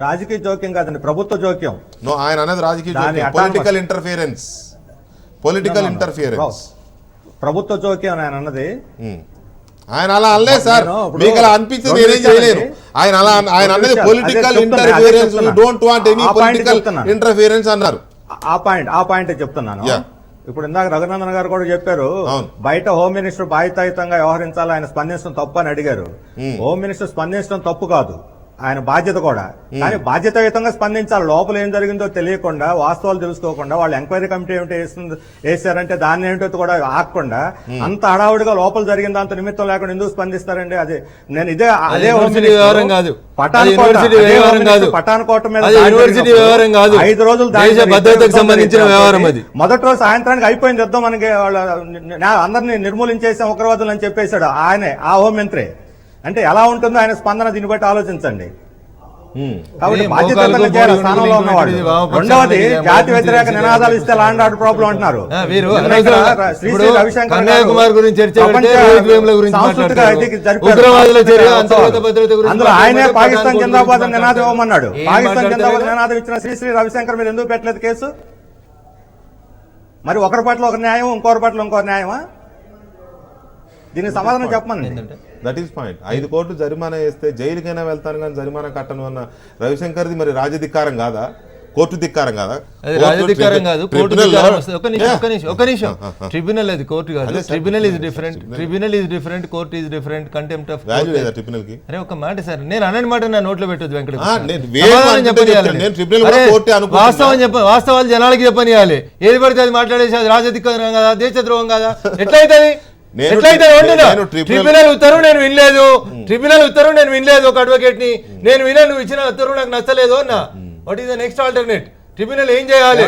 రాజకీయ జోక్యం కాదండి, ప్రభుత్వ జోక్యం. ఆయన అనేది రాజకీయ జోక్యం, పొలిటికల్ ఇంటర్ఫియరెన్స్, ప్రభుత్వ జోక్యం ఆయన అన్నది. ఆయన అలా అనలే సార్, మీకు అలా అనిపించింది, నేనేం చేయలేను. ఆయన అన్నది political interference, don't want any political interference అన్నారు. ఆ పాయింట్ చెప్తున్నాను. ఇప్పుడు ఇందాక రఘునందన్ గారు కూడా చెప్పారు, బయట హోమ్ మినిస్టర్ బాధ్యతాయుతంగా వ్యవహరించాలి, ఆయన స్పందించడం తప్పు అని అడిగారు. హోమ్ మినిస్టర్ స్పందించడం తప్పు కాదు, ఆయన బాధ్యత కూడా. కానీ బాధ్యతాయుతంగా స్పందించాలి. లోపల ఏం జరిగిందో తెలియకుండా, వాస్తవాలు తెలుసుకోకుండా, వాళ్ళు ఎంక్వైరీ కమిటీ ఏమిటి వేసారంటే దాన్ని ఏమిటో కూడా ఆగకుండా అంత హడావుడిగా లోపల జరిగిన దాంతో నిమిత్తం లేకుండా ఎందుకు స్పందిస్తారండి? అదే నేను అదే పఠాన్కోట మీద 5 రోజులు భద్రతకు సంబంధించిన వ్యవహారం అది. మొదటి రోజు సాయంత్రానికి అయిపోయింది యుద్ధం, మనకి వాళ్ళ అందరినీ నిర్మూలించేసాం ఉగ్రవాదులు అని చెప్పేశాడు ఆయనే, ఆ హోంమంత్రి. అంటే ఎలా ఉంటుందో ఆయన స్పందన, దీన్ని బట్టి ఆలోచించండి. కాబట్టి బాధ్యతగా చేయాలి స్థానంలో ఉన్నవాడు. రెండవది, జాతి వ్యతిరేక నినాదాలు ఇస్తే ల్యాండ్ ఆర్డర్ ప్రాబ్లం అంటున్నారు. శ్రీశ్రీ రవిశంకర్ అందులో ఆయనే పాకిస్తాన్ జిందాబాద్ నినాదం ఇవ్వమన్నాడు. పాకిస్తాన్ జిందాబాద్ నినాదం ఇచ్చిన శ్రీశ్రీ రవిశంకర్ మీద ఎందుకు పెట్టలేదు కేసు? మరి ఒకరి పట్ల ఒక న్యాయం, ఇంకొకరి పట్ల ఇంకో న్యాయమా? దీనికి సమాధానం చెప్పమని. That is point. 5 కోట్లు జరిమానా వేస్తే జైలుకైనా వెళ్తాను కానీ జరిమానా కట్టను అన్న రవిశంకర్ది మరి రాజధికారం కాదా, కోర్టు ధిక్కారం కాదా? రాజధికారం కాదు, ఒక నిమిషం. ట్రిబ్యునల్ అది, కోర్టు కాదు. Tribunal is different, court is different. Contempt of tribunal కి అరే ఒక మాట సార్, నేను అన్నది మాట నా నోట్లో పెట్టొద్దు వెంకట. వాస్తవాలు జనాలకి చెప్పనియాలి. ఏది పడితే అది మాట్లాడేసి అది రాజధికారం కదా, దేశద్రోహం కదా, ఎట్లయితుంది? ట్రిబ్యునల్ ఉత్తర్వు నేను వినలేదు, ఒక అడ్వకేట్ ని నేను విన్నా, నువ్వు ఇచ్చిన ఉత్తర్వు నాకు నచ్చలేదు అన్న. What is the next alternate? Tribunal ఏం చేయాలి?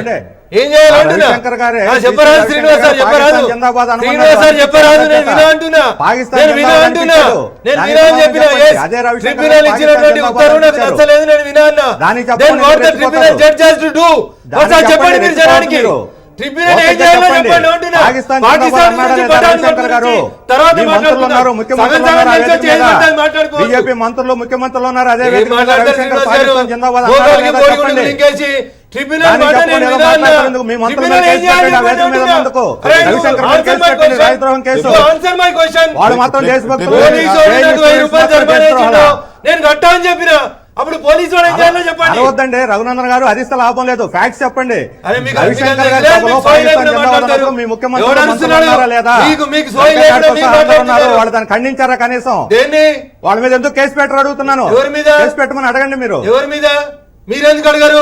ఏం చేయాలి అంటున్నా? రవిశంకర్ గారే చెప్పరాదు శ్రీనివాస్ సార్, చెప్పరాదు జిందాబాద్ అనమన్నారు. శ్రీనివాస్ సార్ చెప్పరాదు, నేను వినా అంటున్నా, పాకిస్తాన్ నేను వినా జిందాబాద్ అంటున్నా, అనిపించాడు. నేను దానికి వినా అని చెప్పిన. చెప్పండి. అదే రవిశంకర్ ట్రిబ్యునల్ గారు ఇచ్చినటువంటి పాకిస్తాన్ ఉత్తర్వు నాకు జిందాబాద్ నచ్చలేదు, నేను వినా అన్నా. దానికి Then చెప్పండి, what the మీరు tribunal రెచ్చిపోతారు. judge has to do? దానికి ఒకసారి చెప్పండి మీరు రెచ్చిపోతారు జనానికి. మీరు. ట్రిబ్యునల్ ఏం ఒకటి చేయాలో చెప్పండి. చెప్పండి అంటున్నా. పాకిస్తాన్ పాకిస్తాన్ జిందాబాద్ గురించి అన్నాడా లేదా పట్టాను రవిశంకర్ గారు? తర్వాత మీ మంత్రులు ఉన్నారు, ముఖ్యమంత్రులు ఉన్నారు, అదే వేదిక మీద. మాట్లాడుకోవచ్చు. బీజేపీ మంత్రులు ముఖ్యమంత్రులు ఉన్నారు, అదే ఏం వేదిక మీద మాట్లాడతారు రవిశంకర్ శ్రీనివాస్ గారు? పాకిస్తాన్ జిందాబాద్ గోగాలకి అన్నాడా లేదా బోడి చెప్పండి. గుండెలు లింకేసి ట్రిబ్యునల్ దానికి మాట చెప్పండి, నేను ఏదో వినా అన్నా. మాట్లాడుతున్నందుకు మీ మంత్రులు ట్రిబ్యునల్ ఏం కేసు చేయాలి పెట్టండి, ఆ చెప్పండి వేదిక మీద అంటున్నా. ఎందుకు? అరే, రవిశంకర్ answer కేసు my పెట్టండి, question. రాజద్రోహం కేసు. ఇప్పుడు answer my question. వాడు మాత్రం దేశభక్తులు. పోలీసు వాడు నాకు 1000 రూపాయలు జరిమానా ఇచ్చిండు. నేను కట్టా అని చెప్పిన అప్పుడు పోలీసు వాడు ఏం చేయాలో చెప్పండి. అరవద్దండి రఘునందన్ గారు, అది ఇస్తే లాభం లేదు, ఫ్యాక్ట్స్ చెప్పండి. అరే మీకు రవిశంకర్ గారి మీకు సభలో సోయి పాకిస్తాన్ లేకుండా జిందాబాద్ మాట్లాడతారు. అన్నప్పుడు మీ ముఖ్యమంత్రి ఎవడు మంత్రులు అరుస్తున్నాడు? ఉన్నారా లేదా? మీకు సోయి లేకుండా మీకు మాట్లాడుతున్నారు. వాళ్ళు దాన్ని ఖండించారా కనీసం? దేన్ని? వాళ్ళ మీద ఎందుకు కేసు పెట్టరు అడుగుతున్నాను. ఎవరి మీద? కేసు పెట్టమని అడగండి మీరు. ఎవరి మీద? మీరెందుకు అడగారు?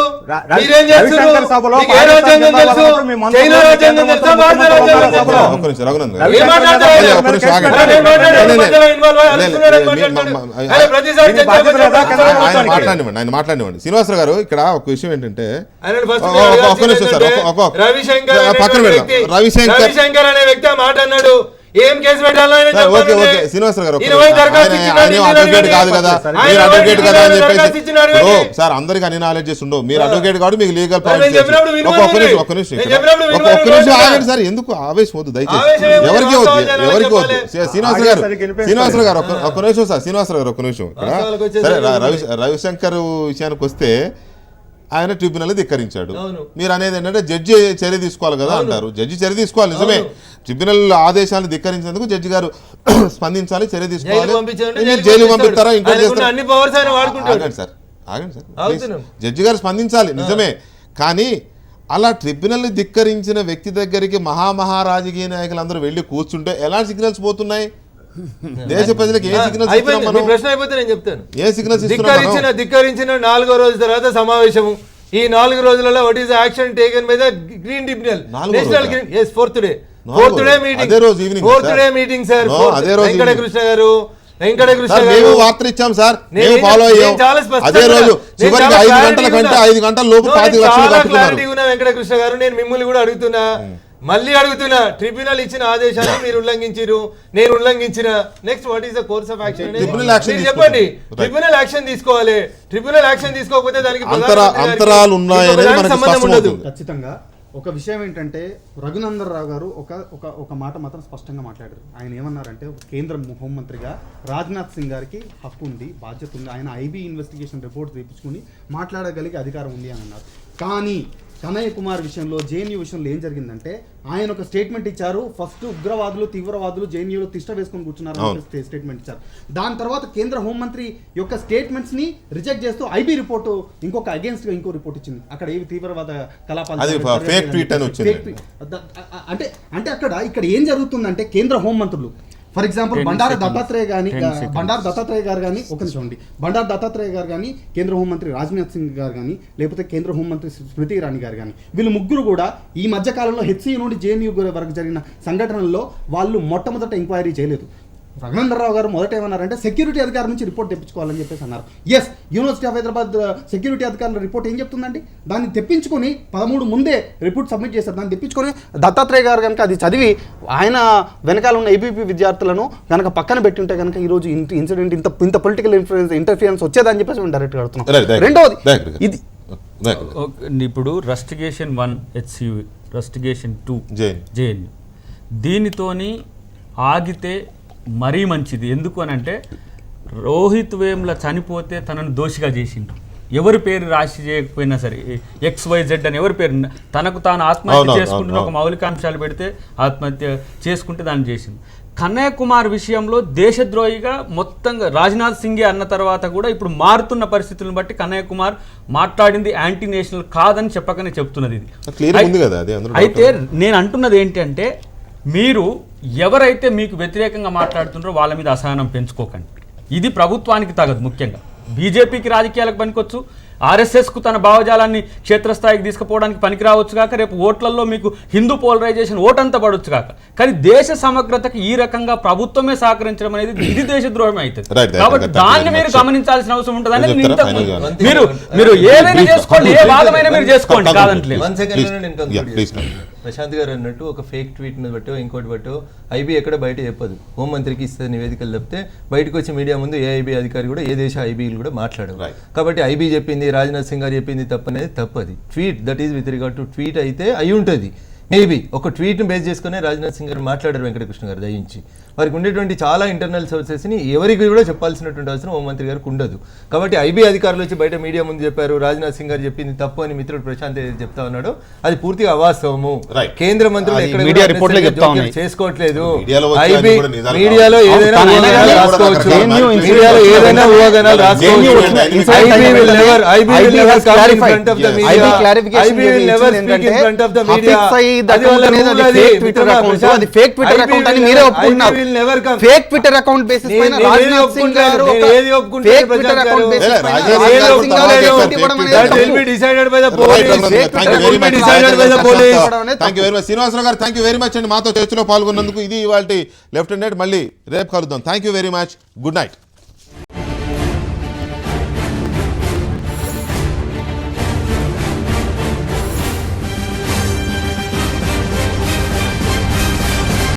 మీరేం చేస్తున్నారు? రవిశంకర్ సభలో మీకు ఏ రాజ్యాంగం తెలుసు? మీ మంత్రులు చైనా రాజ్యాంగం తెలుసా? భారత రాజ్యాంగం తెలుసా? ఒక్క నిమిషం రఘునందన్ గారు. ఏం మాట్లాడతారు? రవిశంకర్ ఒక్క నిమిషం ఆగండి. అరే నేను మాట్లాడాను, లే, లే, మధ్యలో involve అయ్యి లే, అరుస్తున్నాడని లే, మాట్లాడతాడు. మీ- అరే ప్రతిసారి మీ బాధ్యత లేదా? ఆయన మాట్లాడివ్వండి, ఆయన మాట్లాడివ్వండి. శ్రీనివాసరావు గారు, ఇక్కడ ఒక విషయం ఏంటంటే ఆయన first ఒక్క మీరు నిమిషం అడగాల్సింది సార్, ఏంటంటే, ఒక రవిశంకర్ పక్కన అనేటువంటి పెడదాం. వ్యక్తి, రవిశంకర్ అనే వ్యక్తి ఆ మాట అన్నాడు. ఏం కేసు పెట్టాలో ఆయన సార్, ఓకే చెప్పండి. ఓకే శ్రీనివాసరావు గారు, ఒక్క ఈయన పోయి నిమిషం. దరఖాస్తు ఆయన ఇచ్చినాడు, ఆయన ఇచ్చినాడు అడ్వకేట్ కానీ. కాదు కదా, ఆయన మీరు పోయి అడ్వకేట్ కదా అని దరఖాస్తు చెప్పేసి ఇచ్చినాడు ఓ, కానీ. సార్ అందరికి అన్ని నాలెడ్జెస్ ఉండవు. మీరు అడ్వకేట్ కాబట్టి మీకు లీగల్ మరి నేను చెప్పినప్పుడు వినమని ఒక్క నిమిషం ఒక్క నిమిషం నేను ఇక్కడ. చెప్పినప్పుడు ఒక్క వినమని నిమిషం రోజున. ఆగండి సార్, ఎందుకు ఆవేశం వద్దు దయచేసి. ఆవేశం ఏమో ఎవరికి వాస్తవాలు వద్దు, జనాలకు ఎవరికి వద్దు. చెప్పాలి. శ్రీనివాసరావు గారు, ఆగేసరికి గెలిపేస్తారు. శ్రీనివాసరావు గారు ఒక్క నిమిషం సార్, శ్రీనివాసరావు గారు ఒక్క నిమిషం ఇక్కడ. వాస్తవాలకు వచ్చేసరికి సరే రవిశంకర్ విషయానికి వస్తే ఆయన ట్రిబ్యునల్ ధిక్కరించాడు. అవును. మీరు అనేది ఏంటంటే జడ్జి చర్య తీసుకోవాలి కదా అంటారు. జడ్జి చర్య తీసుకోవాలి, నిజమే. ట్రిబ్యునల్ ఆదేశాలను ధిక్కరించేందుకు జడ్జి గారు స్పందించాలి, చర్య తీసుకోవాలి. జైలుకి పంపించాలంటే మీరు జైలు పంపిస్తారా, ఇంకోటి ఆయనకున్న చేస్తారా? అన్ని పవర్స్ ఆయన వాడుకుంటాడు. ఆగండి సార్, ఆగండి సార్. ఆగుతున్నాం. ప్లీజ్. జడ్జి గారు స్పందించాలి, నిజమే. కానీ అలా ట్రిబ్యునల్ ధిక్కరించిన వ్యక్తి దగ్గరికి మహారాజకీయ నాయకులు అందరూ వెళ్ళి కూర్చుంటే ఎలాంటి సిగ్నల్స్ పోతున్నాయి? దేశ ప్రజలకు ఏ సిగ్నల్స్ ఇస్తున్నాం అయిపోయింది, మీ మనం? ప్రశ్న అయిపోతే నేను చెప్తాను. ఏ సిగ్నల్స్ ఇస్తున్నాం మనం? ధిక్కరించిన 4వ రోజు తర్వాత సమావేశము. ఈ 4 రోజులలో what is action taken by the green tribunal, 4వ నేషనల్ రోజా? గ్రీన్, yes, fourth డే అదే మీటింగ్, రోజు evening fourth sir. Day meeting sir. No, అదే రోజు వెంకటకృష్ణ గారు సార్, మేము వార్తలు ఇచ్చాం సార్, మేము ఫాలో అయ్యాం. అదే రోజు చివరికి 5 గంటల కంటే 5 గంటల లోపు 5 లక్షలు కట్టుకున్నారు. వెంకటకృష్ణ గారు, నేను మిమ్మల్ని కూడా అడుగుతున్నా, మళ్ళీ అడుగుతున్నా, ట్రిబ్యునల్ ఇచ్చిన ఆదేశాన్ని మీరు ఉల్లంఘించారు, నేను ఉల్లంఘించిన. Next what is the course of action? Tribunal action చెప్పండి. తీసుకుంటాం. ట్రిబ్యునల్ యాక్షన్ తీసుకోవాలి. ట్రిబ్యునల్ యాక్షన్ తీసుకోకపోతే దానికి అంతరాలు ఉన్నాయనేది మనకి సంబంధం ఉండదు. స్పష్టమవుతుంది. ఖచ్చితంగా ఒక విషయం ఏంటంటే రఘునందన్ రావు గారు ఒక మాట మాత్రం స్పష్టంగా మాట్లాడారు. ఆయన ఏమన్నారంటే కేంద్ర హోంమంత్రిగా రాజ్నాథ్ సింగ్ గారికి హక్కు ఉంది, బాధ్యత ఉంది, ఆయన ఐబీ ఇన్వెస్టిగేషన్ రిపోర్ట్ తెప్పించుకుని మాట్లాడగలిగే అధికారం ఉంది అని అన్నారు. కానీ కనయ్య కుమార్ విషయంలో, జేఎన్యూ విషయంలో ఏం జరిగిందంటే ఆయన ఒక స్టేట్మెంట్ ఇచ్చారు. ఫస్ట్ ఉగ్రవాదులు తీవ్రవాదులు జేఎన్యూలో తిష్ట వేసుకొని కూర్చున్నారు స్టేట్మెంట్ ఇచ్చారు. దాని తర్వాత కేంద్ర హోంమంత్రి యొక్క స్టేట్మెంట్స్ ని రిజెక్ట్ చేస్తూ ఐబీ రిపోర్ట్ ఇంకొక అగేన్స్ట్ గా ఇంకో రిపోర్ట్ ఇచ్చింది. అక్కడ ఏవి తీవ్రవాద కలాపాలు అది fake tweet అని వచ్చింది. అంటే ఇక్కడ ఏం జరుగుతుందంటే కేంద్ర హోంమంత్రులు ఫర్ ఎగ్జాంపుల్ బండారు దత్తాత్రేయ గారు కానీ ఒక నిమిషం అండి, బండారు దత్తాత్రేయ గారు కానీ, కేంద్ర హోంమంత్రి రాజ్నాథ్ సింగ్ గారు కానీ, లేకపోతే కేంద్ర హోంమంత్రి స్మృతి ఇరానీ గారు కానీ, వీళ్ళు ముగ్గురు కూడా ఈ మధ్య కాలంలో హెచ్సియు నుండి జేఎన్యూ వరకు జరిగిన సంఘటనల్లో వాళ్ళు మొట్టమొదట ఎంక్వైరీ చేయలేదు. రఘునందన్ రావు గారు మొదట ఏమన్నారంటే సెక్యూరిటీ అధికారి నుంచి రిపోర్ట్ తెప్పించుకోవాలని చెప్పేసి అన్నారు. Yes, university of Hyderabad security అధికారుల రిపోర్ట్ ఏం చెప్తుందండి? దాన్ని తెప్పించుకొని 13 ముందే రిపోర్ట్ సబ్మిట్ చేశారు. దాన్ని తెప్పించుకొని దత్తాత్రేయ గారు కనుక అది చదివి ఆయన వెనకాల ఉన్న ఏబీపీ విద్యార్థులను కనుక పక్కన పెట్టుంటే కనుక ఈరోజు ఇన్సిడెంట్ ఇంత పొలిటికల్ ఇంటర్ఫియరెన్స్ వచ్చేదని చెప్పేసి మేము డైరెక్ట్గా అడుగుతున్నాం. రెండవది ఇది ఇప్పుడు రస్టిగేషన్ 1 హెచ్సియు, రస్టిగేషన్ 2 జేఎన్యూ, దీనితోని ఆగితే మరీ మంచిది. ఎందుకు అని అంటే రోహిత్ వేముల చనిపోతే తనను దోషిగా చేసిండు. ఎవరి పేరు రాసి చేయకపోయినా సరే XYZ అని ఎవరి పేరు తనకు తాను ఆత్మహత్య చేసుకుంటున్న ఒక మౌలికాంశాలు పెడితే ఆత్మహత్య చేసుకుంటే దాన్ని చేసింది. కన్నయ్య కుమార్ విషయంలో దేశద్రోహిగా మొత్తంగా రాజ్నాథ్ సింగే అన్న తర్వాత కూడా ఇప్పుడు మారుతున్న పరిస్థితులను బట్టి కన్నయ్య కుమార్ మాట్లాడింది యాంటీ నేషనల్ కాదని చెప్పకనే చెప్తున్నది ఇది. అయితే నేను అంటున్నది ఏంటంటే మీరు ఎవరైతే మీకు వ్యతిరేకంగా మాట్లాడుతున్నారో వాళ్ళ మీద అసహనం పెంచుకోకండి. ఇది ప్రభుత్వానికి తగదు. ముఖ్యంగా బీజేపీకి రాజకీయాలకు పనికొచ్చు, ఆర్ఎస్ఎస్కు తన భావజాలాన్ని క్షేత్రస్థాయికి తీసుకుపోవడానికి పనికి రావచ్చు కాక, రేపు ఓట్లలో మీకు హిందూ పోలరైజేషన్ ఓటంతా పడవచ్చు కాక, కానీ దేశ సమగ్రతకు ఈ రకంగా ప్రభుత్వమే సహకరించడం అనేది ఇది దేశద్రోహమే అవుతుంది. Right. కాబట్టి Thank you దాన్ని very మీరు much. గమనించాల్సిన అవసరం ఉంటుంది అనేది చెప్తారా? ఇంతకు Final ముందు. గా. మీరు ఏదైనా చేసుకోండి, ఏ వాదమైనా మీరు చేసుకోండి, కాదంటలేదు. వన్ సెకండ్ నేను Yeah, conclude please చేస్తాను. ప్రశాంత్ గారు అన్నట్టు ఒక ఫేక్ ట్వీట్ బట్టో ఇంకోటి బట్టో ఐబీ ఎక్కడ బయట చెప్పదు, హోంమంత్రికి ఇస్తే నివేదికలు తప్పితే బయటకు వచ్చి మీడియా ముందు ఏ ఐబీ అధికారి కూడా ఏ దేశ ఐబీలు కూడా మాట్లాడరు. Right. కాబట్టి ఐబీ చెప్పింది, రాజ్నాథ్ సింగ్ గారు చెప్పింది తప్పనేది తప్పది. Tweet that is with regard to tweet అయితే అయి ఉంటుంది. మేబీ ఒక ట్వీట్ని బేస్ చేసుకునే రాజ్నాథ్ సింగ్ గారు మాట్లాడారు వెంకటకృష్ణ గారు దయించి. వారికి ఉండేటువంటి చాలా ఇంటర్నల్ సోర్సెస్ని ఎవరికి కూడా చెప్పాల్సినటువంటి అవసరం హోంమంత్రి గారికి ఉండదు. కాబట్టి ఐబీ అధికారులు వచ్చి బయట మీడియా ముందు చెప్పారు, రాజ్నాథ్ సింగ్ గారు చెప్పింది తప్పు అని మిత్రుడు ప్రశాంత్ ఏదైతే చెప్తా ఉన్నాడో అది పూర్తిగా అవాస్తవము. Right. కేంద్ర మంత్రులు అది ఎక్కడ మీడియా కూడా రిపోర్ట్లే unnecessary చెప్తా జోక్యం ఉన్నాయి. చేసుకోవట్లేదు. మీడియాలో వచ్చే ఐబీ అన్ని కూడా నిజాలు మీడియాలో కావు. ఏదైనా అవును, ఊహాగానాలు కానీ రాసుకోవచ్చు. genuine మీడియాలో ఏదైనా ఊహాగానాలు రాసుకోవచ్చు. Genuine IB will never has come in clarified. front of the Yes. media. IB clarification IB will never చేసింది speak in ఏంటంటే, front of the media. Hafeez Saeed అది account వాళ్ళ అనేది rule అది అది. fake Twitter మిత్రమా, account. ప్రశాంత్. అది fake Twitter IB account అని will మీరే never- ఒప్పుకుంటున్నారు. IB will never come. Fake Twitter account basis నేను- పైన నేను రాజ్నాథ్ సింగ్ ఒప్పుకుంటాను. గారు నేను ఏది ఒప్పుకుంటాను ఫేక్ ప్రశాంత్ ట్విట్టర్ గారు. అకౌంట్ బేసిస్ లేదు, పైన రాజ్నాథ్ రాజ్నాథ్ గారు సింగ్ తర్వాత గారు చెప్పారు, ట్వీట్ ఇవ్వడం fake అనేది That will be decided by the police. Thank you very much. Decided by the police. Thank you very much Srinivasarao గారు, థ్యాంక్ యూ వెరీ మచ్ అండి మాతో చర్చలో పాల్గొన్నందుకు. ఇది ఇవాళ లెఫ్ట్ అండ్ రైట్, మళ్ళీ రేపు కలుద్దాం. Thank you very much, good night.